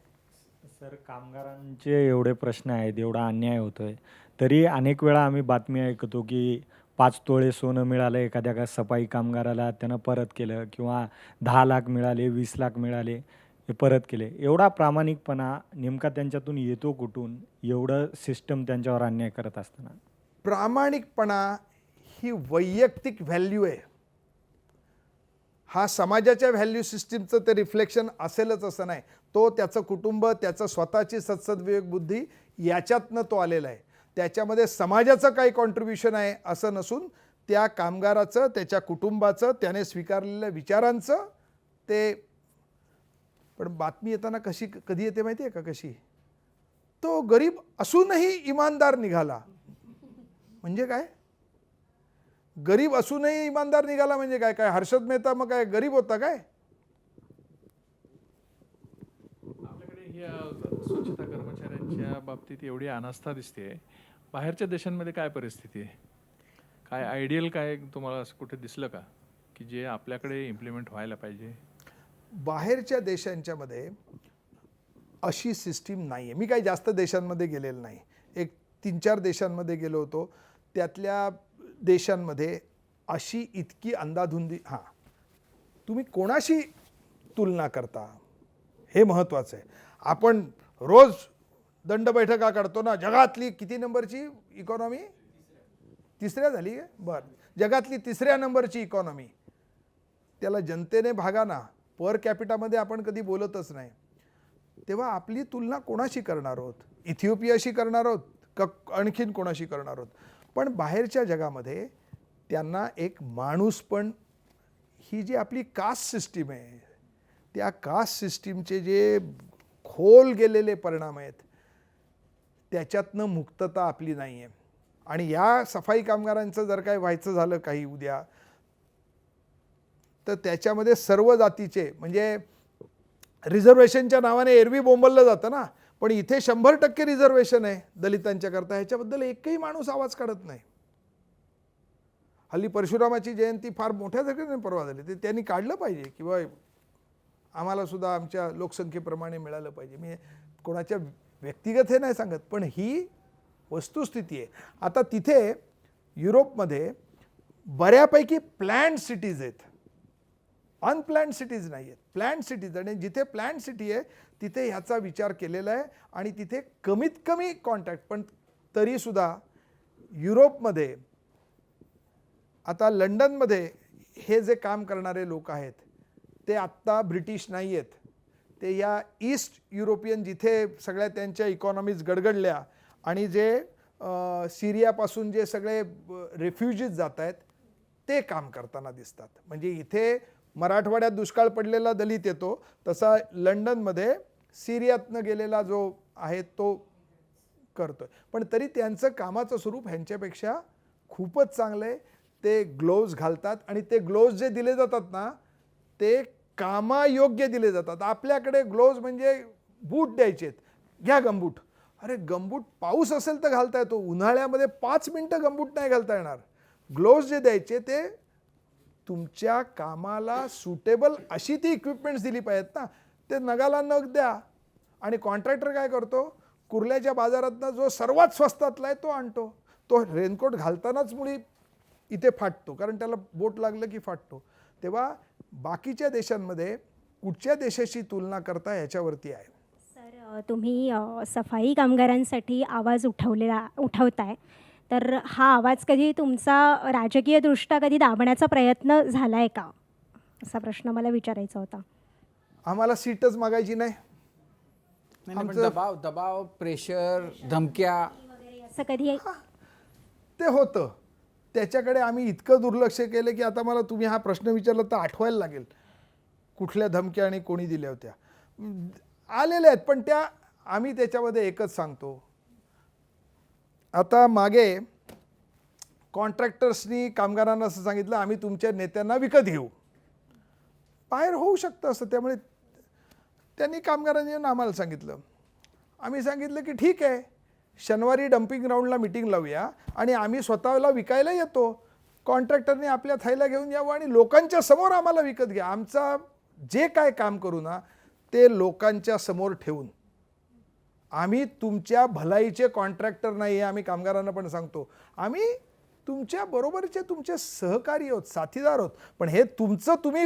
सर, कामगारांचे एवढे प्रश्न आहेत, एवढा अन्याय होतोय, तरी अनेक वेळा आम्ही बातमी ऐकतो की 5 तोळे सोनं मिळालं एखाद्या का सफाई कामगाराला, त्यानं परत केलं, किंवा 10 लाख मिळाले, 20 लाख मिळाले, हे परत केले. एवढा प्रामाणिकपणा नेमका त्यांच्यातून येतो कुठून, एवढं सिस्टम त्यांच्यावर अन्याय करत असताना? प्रामाणिकपणा ही वैयक्तिक व्हॅल्यू आहे. हा समाजाच्या व्हॅल्यू सिस्टीमचं ते रिफ्लेक्शन असेलच असं नाही. तो त्याचं कुटुंब, त्याचं स्वतःची सद्सद्विवेक बुद्धी याच्यातनं तो आलेला आहे. त्याच्यामध्ये समाजाचं काही कॉन्ट्रीब्युशन आहे असं नसून त्या कामगाराचं, त्याच्या कुटुंबाचं, त्याने स्वीकारलेल्या विचारांचं ते. पण बातमी येताना कधी येते माहिती आहे का कशी? तो गरीब असूनही इमानदार निघाला. म्हणजे काय? गरीब असूनही इमानदार निघाला म्हणजे काय? काय हर्षद मेहता मग काय गरीब होता काय? आपल्याकडे या स्वच्छता कर्मचाऱ्यांच्या बाबतीत एवढी अनास्था दिसते. बाहेरच्या देशांमध्ये काय परिस्थिती आहे? काय आयडियल काय तुम्हाला असं कुठे दिसलं का की जे आपल्याकडे इम्प्लिमेंट व्हायला पाहिजे? बाहेरच्या देशांच्यामध्ये अशी सिस्टीम नाही आहे. मी काही जास्त देशांमध्ये गेलेलो नाही. एक 3-4 देशांमध्ये गेलो होतो. त्यातल्या देशांमध्ये अशी इतकी अंधाधुंदी, हां, तुम्ही कोणाशी तुलना करता हे महत्त्वाचं आहे. आपण रोज दंड बैठका काढतो ना, जगातली किती नंबरची इकॉनॉमी? 3ऱ्या झाली आहे. बरं, जगातली 3ऱ्या नंबरची इकॉनॉमी. त्याला जनतेने भागा ना, पर कॅपिटामध्ये आपण कधी बोलतच नाही. तेव्हा आपली तुलना कोणाशी करणार आहोत? इथिओपियाशी करणार आहोत का आणखीन कोणाशी करणार आहोत? पण बाहेरच्या जगामध्ये त्यांना एक माणूस, पण ही जी आपली कास्ट सिस्टीम आहे, त्या कास्ट सिस्टीमचे जे खोल गेलेले परिणाम आहेत त्याच्यातनं मुक्तता आपली नाही आहे. आणि या सफाई कामगारांचं जर काय व्हायचं झालं काही उद्या, तर त्याच्यामध्ये सर्व जातीचे, म्हणजे रिझर्वेशनच्या नावाने एरवी बोंबललं जातं ना, पण इथे 100% रिझर्वेशन आहे दलितांच्या करता. ह्याच्याबद्दल एकही माणूस आवाज काढत नाही. हल्ली परशुरामाची जयंती फार मोठ्या संख्येने परवा झाली, ते त्यांनी काढलं पाहिजे किंवा आम्हाला सुद्धा आमच्या लोकसंख्येप्रमाणे मिळालं पाहिजे. मी कोणाच्या व्यक्तिगत हे नाही सांगत, पण ही वस्तुस्थिती आहे. आता तिथे युरोपमध्ये बऱ्यापैकी प्लॅन्ड सिटीज आहेत, अनप्लॅन्ड सिटीज नाही आहेत, प्लॅन्ड सिटीज. आणि जिथे प्लॅन्ड सिटी आहे तिथे ह्याचा विचार केलेला आहे आणि तिथे कमीत कमी कॉन्टॅक्ट. पण तरीसुद्धा युरोपमध्ये, आता लंडनमध्ये हे जे काम करणारे लोक आहेत ते आत्ता ब्रिटिश नाही आहेत. ते या ईस्ट युरोपियन, जिथे सगळ्या त्यांच्या इकॉनॉमीज गडगडल्या आणि जे सिरियापासून जे सगळे रेफ्युजीज जात आहेत ते काम करताना दिसतात. म्हणजे इथे मराठवाड्यात दुष्काळ पडलेला दलित येतो, तसा लंडनमध्ये सिरियातनं गेलेला जो आहे तो करतोय. पण तरी त्यांचं कामाचं स्वरूप ह्यांच्यापेक्षा खूपच चांगलं आहे. ते ग्लोव्ज घालतात आणि ते ग्लोव्ज जे दिले जातात ना ते कामायोग्य दिले जातात. आपल्याकडे ग्लोव्ज म्हणजे बूट द्यायचे आहेत, घ्या गमबूट. अरे गमबूट पाऊस असेल तर घालता येतो, उन्हाळ्यामध्ये 5 मिनटं गमबूट नाही घालता येणार. ग्लोव्ज जे द्यायचे ते तुमच्या कामाला सुटेबल अशी ती इक्विपमेंट्स दिली पाहिजेत ना. ते नगाला नग द्या. आणि कॉन्ट्रॅक्टर काय करतो, कुर्ल्याच्या बाजारातनं जो सर्वात स्वस्तातला आहे तो आणतो. तो रेनकोट घालतानाच मुळी इथे फाटतो, कारण त्याला बोट लागलं की फाटतो. तेव्हा बाकीच्या देशांमध्ये कुठच्या देशाशी तुलना करता याच्यावरती आहे. सर, तुम्ही सफाई कामगारांसाठी आवाज उठवताय, तर हा आवाज कधी तुमचा राजकीयदृष्ट्या कधी दाबण्याचा प्रयत्न झाला आहे का, असा प्रश्न मला विचारायचा होता. आम्हाला सीटच मागायची नाही. नाही, पण दबाव, प्रेशर, धमक्या असं कधी ते होतं. त्याच्याकडे आम्ही इतकं दुर्लक्ष केलं की आता मला तुम्ही हा प्रश्न विचारला तर आठवायला लागेल. कुठल्या धमक्या आणि कोणी दिल्या होत्या आलेल्या आहेत, पण त्या आम्ही त्याच्यामध्ये एकच सांगतो. आता मागे कॉन्ट्रॅक्टर्सनी कामगारांना असं सांगितलं आम्ही तुमच्या नेत्यांना विकत घेऊ. बाहेर होऊ शकतं असं, त्यामुळे त्यांनी कामगारांनी येऊन आम्हाला सांगितलं. आम्ही सांगितलं की ठीक आहे, शनिवारी डम्पिंग ग्राउंडला मिटिंग लावूया आणि आम्ही स्वतःला विकायला येतो. कॉन्ट्रॅक्टरने आपल्या थैला घेऊन यावं आणि लोकांच्या समोर आम्हाला विकत घ्या. आमचा जे काय काम करू ना ते लोकांच्या समोर ठेवून. आम्ही तुमच्या भलाईचे कॉन्ट्रॅक्टर नाही आहे, आम्ही कामगारांना पण सांगतो. आम्ही तुमच्या बरोबरचे तुमचे सहकारी आहोत, साथीदार आहोत, पण हे तुमचं तुम्ही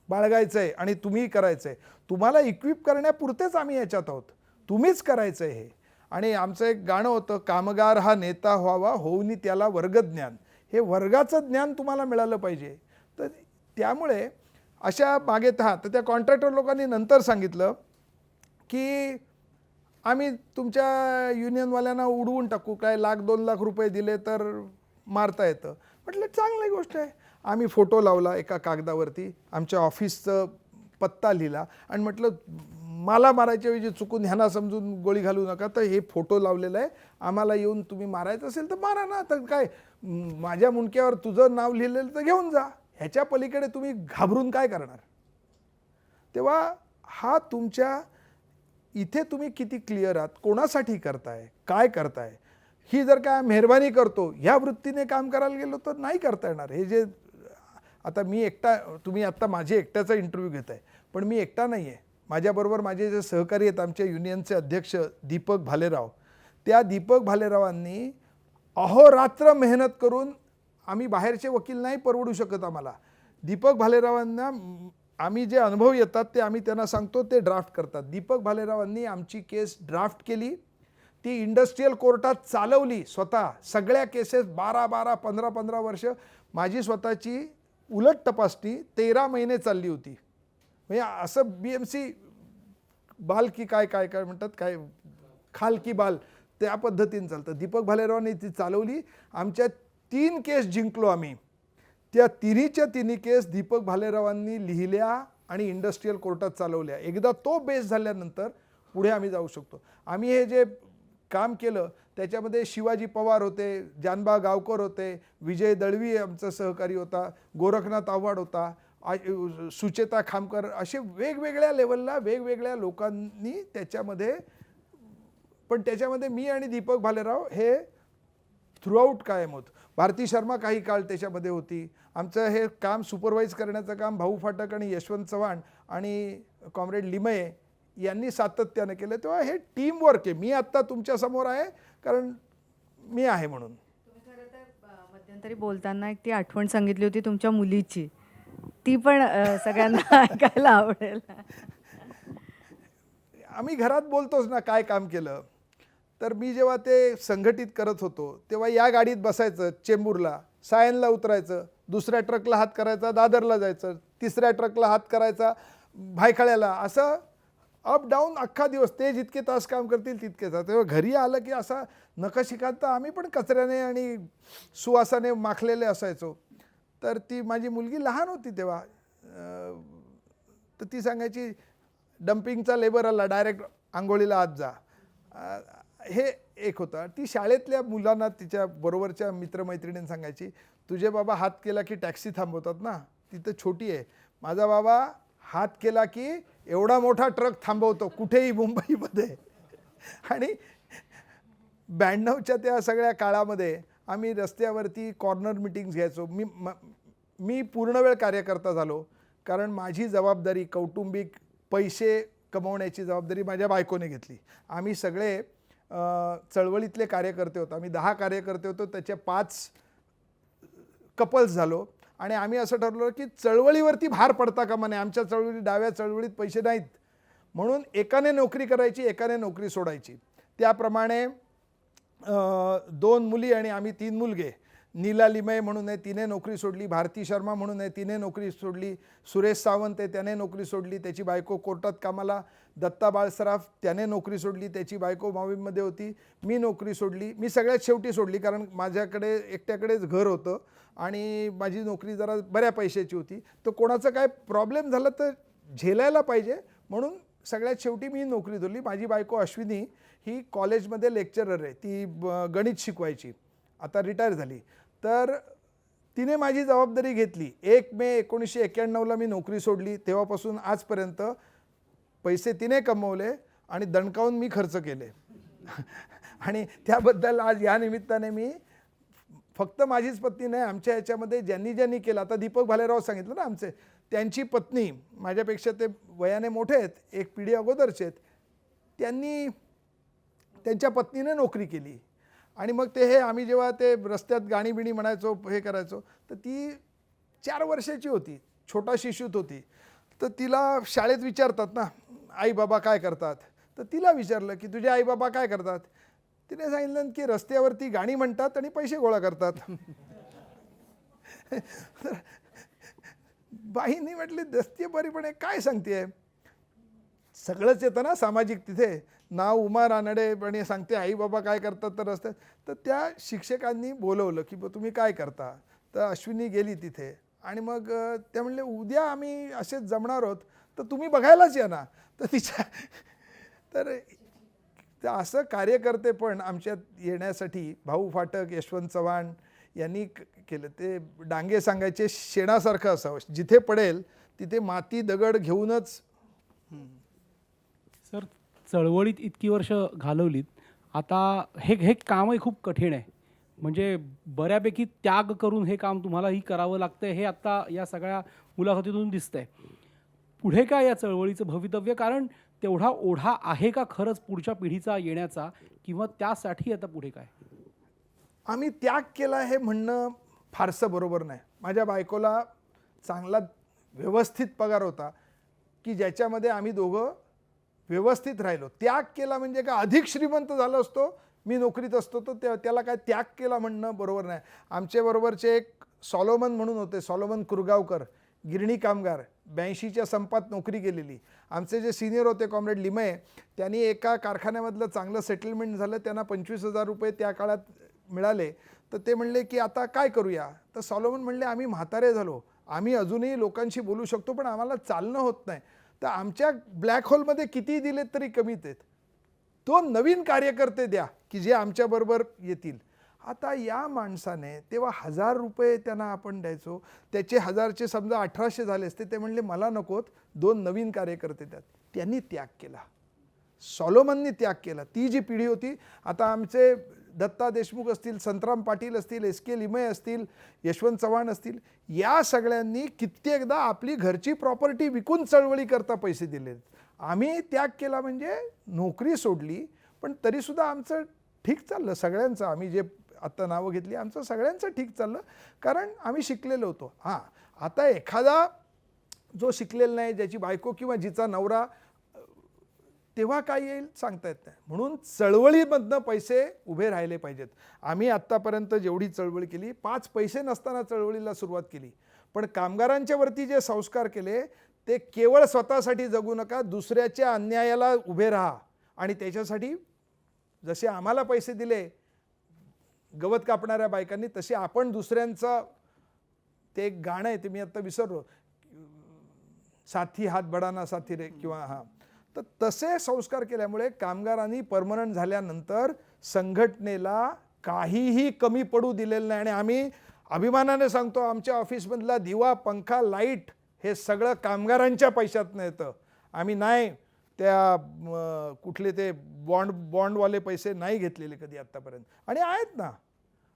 बाळगायचं आहे आणि तुम्ही करायचं आहे. तुम्हाला इक्विप करण्यापुरतेच आम्ही याच्यात आहोत, तुम्हीच करायचं आहे हे. आणि आमचं एक गाणं होतं, कामगार हा नेता व्हावा होऊनी त्याला वर्गज्ञान. हे वर्गाचं ज्ञान तुम्हाला मिळालं पाहिजे. तर त्यामुळे अशा मागे तर त्या कॉन्ट्रॅक्टर लोकांनी नंतर सांगितलं की आम्ही तुमच्या युनियनवाल्यांना उडवून टाकू, काय 1,00,000-2 लाख रुपये दिले तर मारता येतं. म्हटलं चांगली गोष्ट आहे. आम्ही फोटो लावला एका कागदावरती, आमच्या ऑफिसचं पत्ता लिहिला आणि म्हटलं मला मारायच्या ऐवजी चुकून ह्यांना समजून गोळी घालू नका, तर हे फोटो लावलेला आहे, आम्हाला येऊन तुम्ही मारायचं असेल तर मारा ना. तर काय माझ्या मुंडक्यावर तुझं नाव लिहिलेलं तर घेऊन जा, ह्याच्या पलीकडे तुम्ही घाबरून काय करणार. तेव्हा हा तुमच्या इथे तुम्ही किती क्लिअर आहात, कोणासाठी करताय, काय करताय. ही जर काय मेहरबानी करतो ह्या वृत्तीने काम करायला गेलो तर नाही करता येणार. हे जे आता मी एकटा, तुम्ही आत्ता माझे एकट्याचा इंटरव्ह्यू घेत आहे, पण मी एकटा नाही आहे. माझ्याबरोबर माझे जे सहकारी आहेत, आमच्या युनियनचे अध्यक्ष दीपक भालेराव, त्या दीपक भालेरावांनी अहोरात्र मेहनत करून, आम्ही बाहेरचे वकील नाही परवडू शकत आम्हाला, दीपक भालेरावांना आम्ही जे अनुभव येतात ते आम्ही त्यांना सांगतो, ते ड्राफ्ट करतात. दीपक भालेरावांनी आमची केस ड्राफ्ट केली, ती इंडस्ट्रियल कोर्टात चालवली स्वतः. सगळ्या केसेस 12-12, 15-15 वर्ष. माझी स्वतःची उलट तपासणी 13 महिने चालली होती. म्हणजे असं BMC बाल की काय काय काय म्हणतात, काय खाल की बाल, त्या पद्धतीने चालतं. दीपक भालेरावांनी ती चालवली. आमच्या 3 केस जिंकलो आम्ही. त्या तिन्ही केस दीपक भालेरावांनी लिहिल्या आणि इंडस्ट्रियल कोर्टात चालवल्या. एकदा तो बेस झाल्यानंतर पुढे आम्ही जाऊ शकतो. आम्ही हे जे काम केलं त्याच्यामध्ये शिवाजी पवार होते, जानबा गावकर होते, विजय दळवी आमचा सहकारी होता, गोरखनाथ आव्हाड होता, सुचेता खामकर, असे वेगवेगळ्या लेवलला वेगवेगळ्या लोकांनी त्याच्यामध्ये. पण त्याच्यामध्ये मी आणि दीपक भालेराव हे थ्रूआउट कायम होत. भारती शर्मा काही काळ त्याच्यामध्ये होती. आमचं हे काम सुपरवाईज करण्याचं काम भाऊ फाटक आणि यशवंत चव्हाण आणि कॉम्रेड लिमये यांनी सातत्यानं केलं. तेव्हा हे टीमवर्क आहे. मी आत्ता तुमच्यासमोर आहे कारण मी आहे म्हणून. तुम्ही खरं तर मध्यंतरी बोलताना एक ती आठवण सांगितली होती तुमच्या मुलीची, ती पण सगळ्यांना ऐकायला आवडेल. आम्ही घरात बोलतोच ना काय काम केलं. तर मी जेव्हा ते संघटित करत होतो तेव्हा या गाडीत बसायचं, चेंबूरला सायनला उतरायचं, दुसऱ्या ट्रकला हात करायचा, दादरला जायचं, तिसऱ्या ट्रकला हात करायचा, भायखळ्याला, असं अप डाऊन अख्खा दिवस. ते जितके तास काम करतील तितके तास. तेव्हा घरी आलं की असा नखशिखांत तर आम्ही पण कचऱ्याने आणि सुवासाने माखलेले असायचो. तर ती माझी मुलगी लहान होती तेव्हा, तर ती सांगायची डम्पिंगचा लेबर आला, डायरेक्ट आंघोळीला आत जा. हे एक होतं. ती शाळेतल्या मुलांना, तिच्या बरोबरच्या मित्रमैत्रिणींनी सांगायची, तुझे बाबा हात केला की टॅक्सी थांबवतात ना, ती तर छोटी आहे, माझा बाबा हात केला की एवढा मोठा ट्रक थांबवतो कुठेही मुंबईमध्ये. आणि 92च्या त्या सगळ्या काळामध्ये आम्ही रस्त्यावरती कॉर्नर मिटिंग्स घ्यायचो. मी पूर्णवेळ कार्यकर्ता झालो कारण माझी जबाबदारी, कौटुंबिक पैसे कमवण्याची जबाबदारी माझ्या बायकोने घेतली. आम्ही सगळे चळवळीतले कार्यकर्ते होतो. आम्ही 10 कार्यकर्ते होतो, त्याचे 5 कपल्स झालो. आणि आम्ही असं ठरवलं की चळवळीवरती भार पडता कामा नये. आमच्या चळवळी, डाव्या चळवळीत पैसे नाहीत, म्हणून एकाने नोकरी करायची, एकाने नोकरी सोडायची. त्याप्रमाणे 2 मुली आणि आम्ही 3 मुलगे नीला लिमये म्हणून आहे, तिने नोकरी सोडली. भारती शर्मा म्हणून आहे, तिने नोकरी सोडली. सुरेश सावंत आहे, त्याने नोकरी सोडली, त्याची बायको कोर्टात कामाला. दत्ता बाळसराफ, त्याने नोकरी सोडली, त्याची बायको माविममध्ये होती. मी नोकरी सोडली. मी सगळ्यात शेवटी सोडली, कारण माझ्याकडे एकट्याकडेच घर होतं आणि माझी नोकरी जरा बऱ्या पैशाची होती. तर कोणाचं काय प्रॉब्लेम झाला तर झेलायला पाहिजे, म्हणून सगळ्यात शेवटी मी नोकरी धरली. माझी बायको अश्विनी ही कॉलेजमध्ये लेक्चरर आहे, ती गणित शिकवायची, आता रिटायर झाली. तर तिने माझी जबाबदारी घेतली. 1 मे 1991ला मी नोकरी सोडली. तेव्हापासून आजपर्यंत पैसे तिने कमवले आणि दणकावून मी खर्च केले. आणि त्याबद्दल आज या निमित्ताने मी फक्त माझीच पत्नी नाही, आमच्या ह्याच्यामध्ये ज्यांनी केलं, आता दीपक भालेराव सांगितलं ना आमचे, त्यांची पत्नी माझ्यापेक्षा ते वयाने मोठे आहेत, एक पिढी अगोदरचे आहेत, त्यांनी त्यांच्या पत्नीने नोकरी केली. आणि मग ते हे आम्ही जेव्हा ते रस्त्यात गाणी बिणी म्हणायचो, हे करायचो, तर ती 4 वर्षाची होती, छोटा शिशूत होती. तर तिला शाळेत विचारतात ना, आई बाबा काय करतात, तर तिला विचारलं की तुझे आई बाबा काय करतात. तिने सांगितलं की रस्त्यावरती गाणी म्हणतात आणि पैसे गोळा करतात. तर बाईंनी म्हटले दस्तेबारीपणे काय सांगते, सगळंच येतं ना सामाजिक तिथे. नाव उमा रानडे आणि सांगते आई बाबा काय करतात तर रस्त्यात. तर त्या शिक्षकांनी बोलवलं की तुम्ही काय करता. तर अश्विनी गेली तिथे आणि मग त्या म्हणले उद्या आम्ही असेच जमणार आहोत, तर तुम्ही बघायलाच या ना. तर तिच्या तर असं कार्यकर्ते पण आमच्यात येण्यासाठी भाऊ फाटक, यशवंत चव्हाण यांनी केलं. ते डांगे सांगायचे शेणासारखं असावं, जिथे पडेल तिथे माती दगड घेऊनच. सर, चळवळीत इतकी वर्ष घालवलीत, आता हे कामही खूप कठीण आहे. म्हणजे बऱ्यापैकी त्याग करून हे काम तुम्हालाही करावं लागतं, हे आत्ता या सगळ्या मुलाखतीतून दिसतंय. पुढे काय या चळवळीचं भवितव्य, कारण तेवढा ओढा आहे का खरंच पुढच्या पिढीचा येण्याचा, किंवा त्यासाठी आता पुढे काय? आम्ही त्याग केला हे म्हणणं फारसं बरोबर नाही. माझ्या बायकोला चांगला व्यवस्थित पगार होता की ज्याच्यामध्ये आम्ही दोघं व्यवस्थित राहिलो. त्याग केला म्हणजे का अधिक श्रीमंत झालो असतो, मी नोकरीत असतो, तर त्याला काय त्याग केला म्हणणं बरोबर नाही. आमच्याबरोबरचे एक सॉलोमन म्हणून होते, सॉलोमन कुरगावकर, गिरणी कामगार, 82च्या संपात नोकरी केलेली. आमचे जे सिनियर होते कॉम्रेड लिमये, त्यांनी एका कारखान्यामधलं चांगलं सेटलमेंट झालं, त्यांना 25,000 रुपये त्या काळात मिळाले. तर ते म्हणले की आता काय करूया. तर सॉलोमन म्हणले आम्ही म्हातारे झालो, आम्ही अजूनही लोकांशी बोलू शकतो, पण आम्हाला चालणं होत नाही. तर आमच्या ब्लॅक होलमध्ये किती दिलेत तरी कमीच आहेत. 2 नवीन कार्यकर्ते द्या की जे आमच्याबरोबर येतील. आता या माणसाने तेव्हा 1,000 रुपये त्यांना आपण द्यायचो, त्याचे 1,000चे समजा 1,800 झाले असते. ते म्हणले मला नकोत, 2 नवीन कार्यकर्ते द्यात. त्यांनी त्याग केला, सॉलोमननी त्याग केला. ती जी पिढी होती, आता आमचे दत्ता देशमुख असतील, संतराम पाटील असतील, SK लिमये असतील, यशवंत चव्हाण असतील, या सगळ्यांनी कित्येकदा आपली घरची प्रॉपर्टी विकून चळवळीकरता पैसे दिले. आम्ही त्याग केला म्हणजे नोकरी सोडली, पण तरीसुद्धा आमचं ठीक चाललं सगळ्यांचं. आम्ही जे आत्ता नावं घेतली, आमचं सगळ्यांचं ठीक चाललं, कारण आम्ही शिकलेलो होतो. हां, आता एखादा जो शिकलेला नाही, ज्याची बायको किंवा जिचा नवरा, तेव्हा काय येईल सांगता येत नाही. म्हणून चळवळीमधनं पैसे उभे राहिले पाहिजेत. आम्ही आत्तापर्यंत जेवढी चळवळ केली, 5 पैसे नसताना चळवळीला सुरुवात केली, पण कामगारांच्या वरती जे संस्कार केले ते केवळ स्वतःसाठी जगू नका, दुसऱ्याच्या अन्यायाला उभे राहा. आणि त्याच्यासाठी जसे आम्हाला पैसे दिले गवत कापणाऱ्या बायकांनी, तसे आपण दुसऱ्यांचं, ते एक गाणं आहे ते मी आत्ता विसरलो, साथी हात बडाना साथी रे, किंवा हां, तर तसे संस्कार केल्यामुळे कामगारांनी परमनंट झाल्यानंतर संघटनेला काहीही कमी पडू दिलेलं नाही. आणि आम्ही अभिमानाने सांगतो, आमच्या ऑफिसमधला दिवा, पंखा, लाईट हे सगळं कामगारांच्या पैशातनं येतं. आम्ही नाही त्या कुठले ते बॉन्डवाले पैसे नाही घेतलेले कधी आत्तापर्यंत, आणि आहेत ना,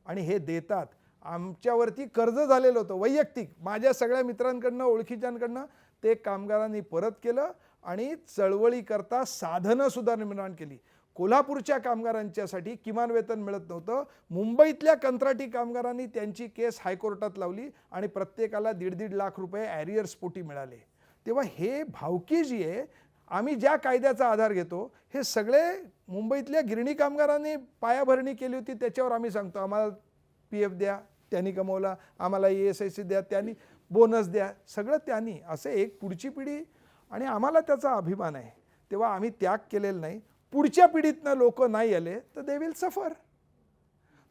आणि हे देतात. आमच्यावरती कर्ज झालेलं होतं वैयक्तिक, माझ्या सगळ्या मित्रांकडनं, ओळखीच्यांकडनं, ते कामगारांनी परत केलं आणि चळवळीकरता साधनंसुद्धा निर्माण केली. कोल्हापूरच्या कामगारांच्यासाठी किमान वेतन मिळत नव्हतं. मुंबईतल्या कंत्राटी कामगारांनी त्यांची केस हायकोर्टात लावली आणि प्रत्येकाला 1.5 लाख रुपये ॲरियर्स पोटी मिळाले. तेव्हा हे भावकी जी आहे, आम्ही ज्या कायद्याचा आधार घेतो, हे सगळे मुंबईतल्या गिरणी कामगारांनी पायाभरणी केली होती, त्याच्यावर आम्ही सांगतो आम्हाला PF द्या, त्यांनी कमवला, आम्हाला ESIC द्या, त्यांनी बोनस द्या, सगळं त्यांनी. असे एक पुढची पिढी, आणि आम्हाला त्याचा अभिमान आहे. तेव्हा आम्ही त्याग केलेला नाही. पुढच्या पिढीतनं लोक नाही आले तर दे विल सफर.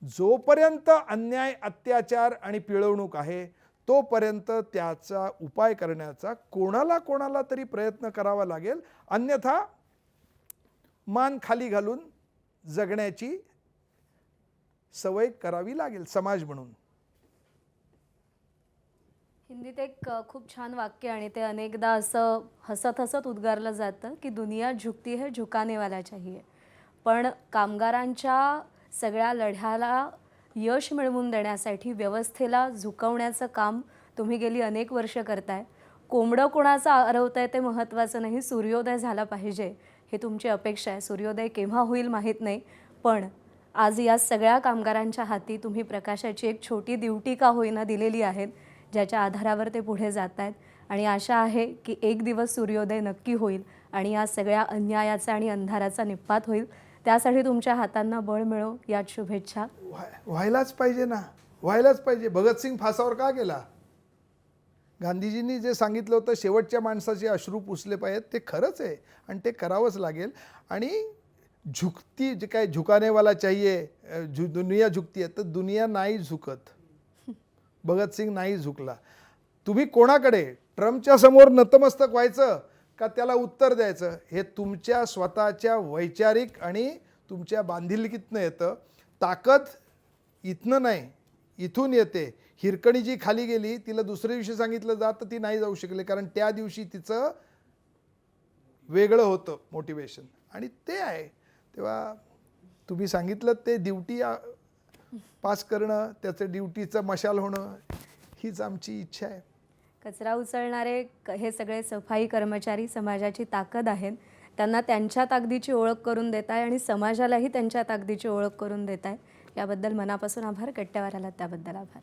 जोपर्यंत अन्याय, अत्याचार आणि पिळवणूक आहे तोपर्यंत त्याचा उपाय करण्याचा कोणाला तरी प्रयत्न करावा लागेल. अन्यथा मान खाली घालून जगण्याची सवय करावी लागेल समाज म्हणून. हिंदीत एक खूप छान वाक्य, आणि ते अनेकदा असं हसत हसत उद्गारलं जातं की दुनिया झुकती है झुकाने वाला चाहिए. पण कामगारांच्या सगळ्या लढ्याला यश मिळवून देण्यासाठी व्यवस्थेला झुकवण्याचं काम तुम्ही गेली अनेक वर्ष करताय. कोंबडं कोणाचं आरवतंय ते महत्त्वाचं नाही, सूर्योदय झाला पाहिजे हे तुमची अपेक्षा आहे. सूर्योदय केव्हा होईल माहीत नाही, पण आज या सगळ्या कामगारांच्या हाती तुम्ही प्रकाशाची एक छोटी दिवटी का होईना दिलेली आहेत, ज्याच्या आधारावर ते पुढे जात आहेत. आणि आशा आहे की एक दिवस सूर्योदय नक्की होईल आणि या सगळ्या अन्यायाचा आणि अंधाराचा निपात होईल. त्यासाठी तुमच्या हातांना बळ मिळो, यात शुभेच्छा. व्हायलाच पाहिजे ना, व्हायलाच पाहिजे. भगतसिंग फासावर का गेला? गांधीजींनी जे सांगितलं होतं शेवटच्या माणसाचे अश्रू पुसले पाहिजेत, ते खरंच आहे आणि ते करावंच लागेल. आणि झुकती जे काय झुकानेवाला चाहिए, दुनिया झुकती आहे, तर दुनिया नाही झुकत. भगतसिंग नाही झुकला. तुम्ही कोणाकडे, ट्रम्पच्या समोर नतमस्तक व्हायचं का त्याला उत्तर द्यायचं, हे तुमच्या स्वतःच्या वैचारिक आणि तुमच्या बांधिलकीतनं येतं. ताकद इथनं नाही, इथून येते. हिरकणी जी खाली गेली तिला दुसऱ्या दिवशी सांगितलं जातं, ती नाही जाऊ शकले, कारण त्या दिवशी तिचं वेगळं होतं मोटिवेशन, आणि ते आहे. तेव्हा तुम्ही सांगितलं ते ड्युटी पास करणं, त्याचं ड्युटीचं मशाल होणं, हीच आमची इच्छा आहे. कचरा उचलणारे हे सगळे सफाई कर्मचारी समाजाची ताकद आहेत. त्यांना त्यांच्या ताकदीची ओळख करून देत आहे आणि समाजालाही त्यांच्या ताकदीची ओळख करून देत आहे. याबद्दल मनापासून आभार. कट्ट्यावर आलात त्याबद्दल आभार.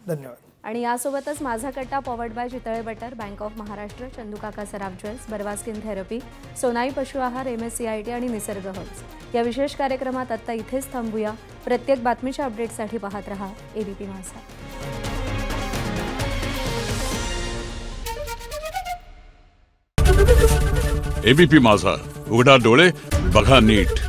धन्यवाद. आणि यासोबतच माझा कट्टा powered by Chitale butter, bank of Maharashtra, चंदूकाका Saraf jewels, Barva skin therapy, Sonai पशु आहार, MSCIT आणि निसर्ग हब्स या विशेष कार्यक्रमात आत्ता इथेच थांबूया. प्रत्येक बातमीच्या अपडेटसाठी पाहत रहा ABP माझा. ABP माझा, उघडा डोळे बघा नीट.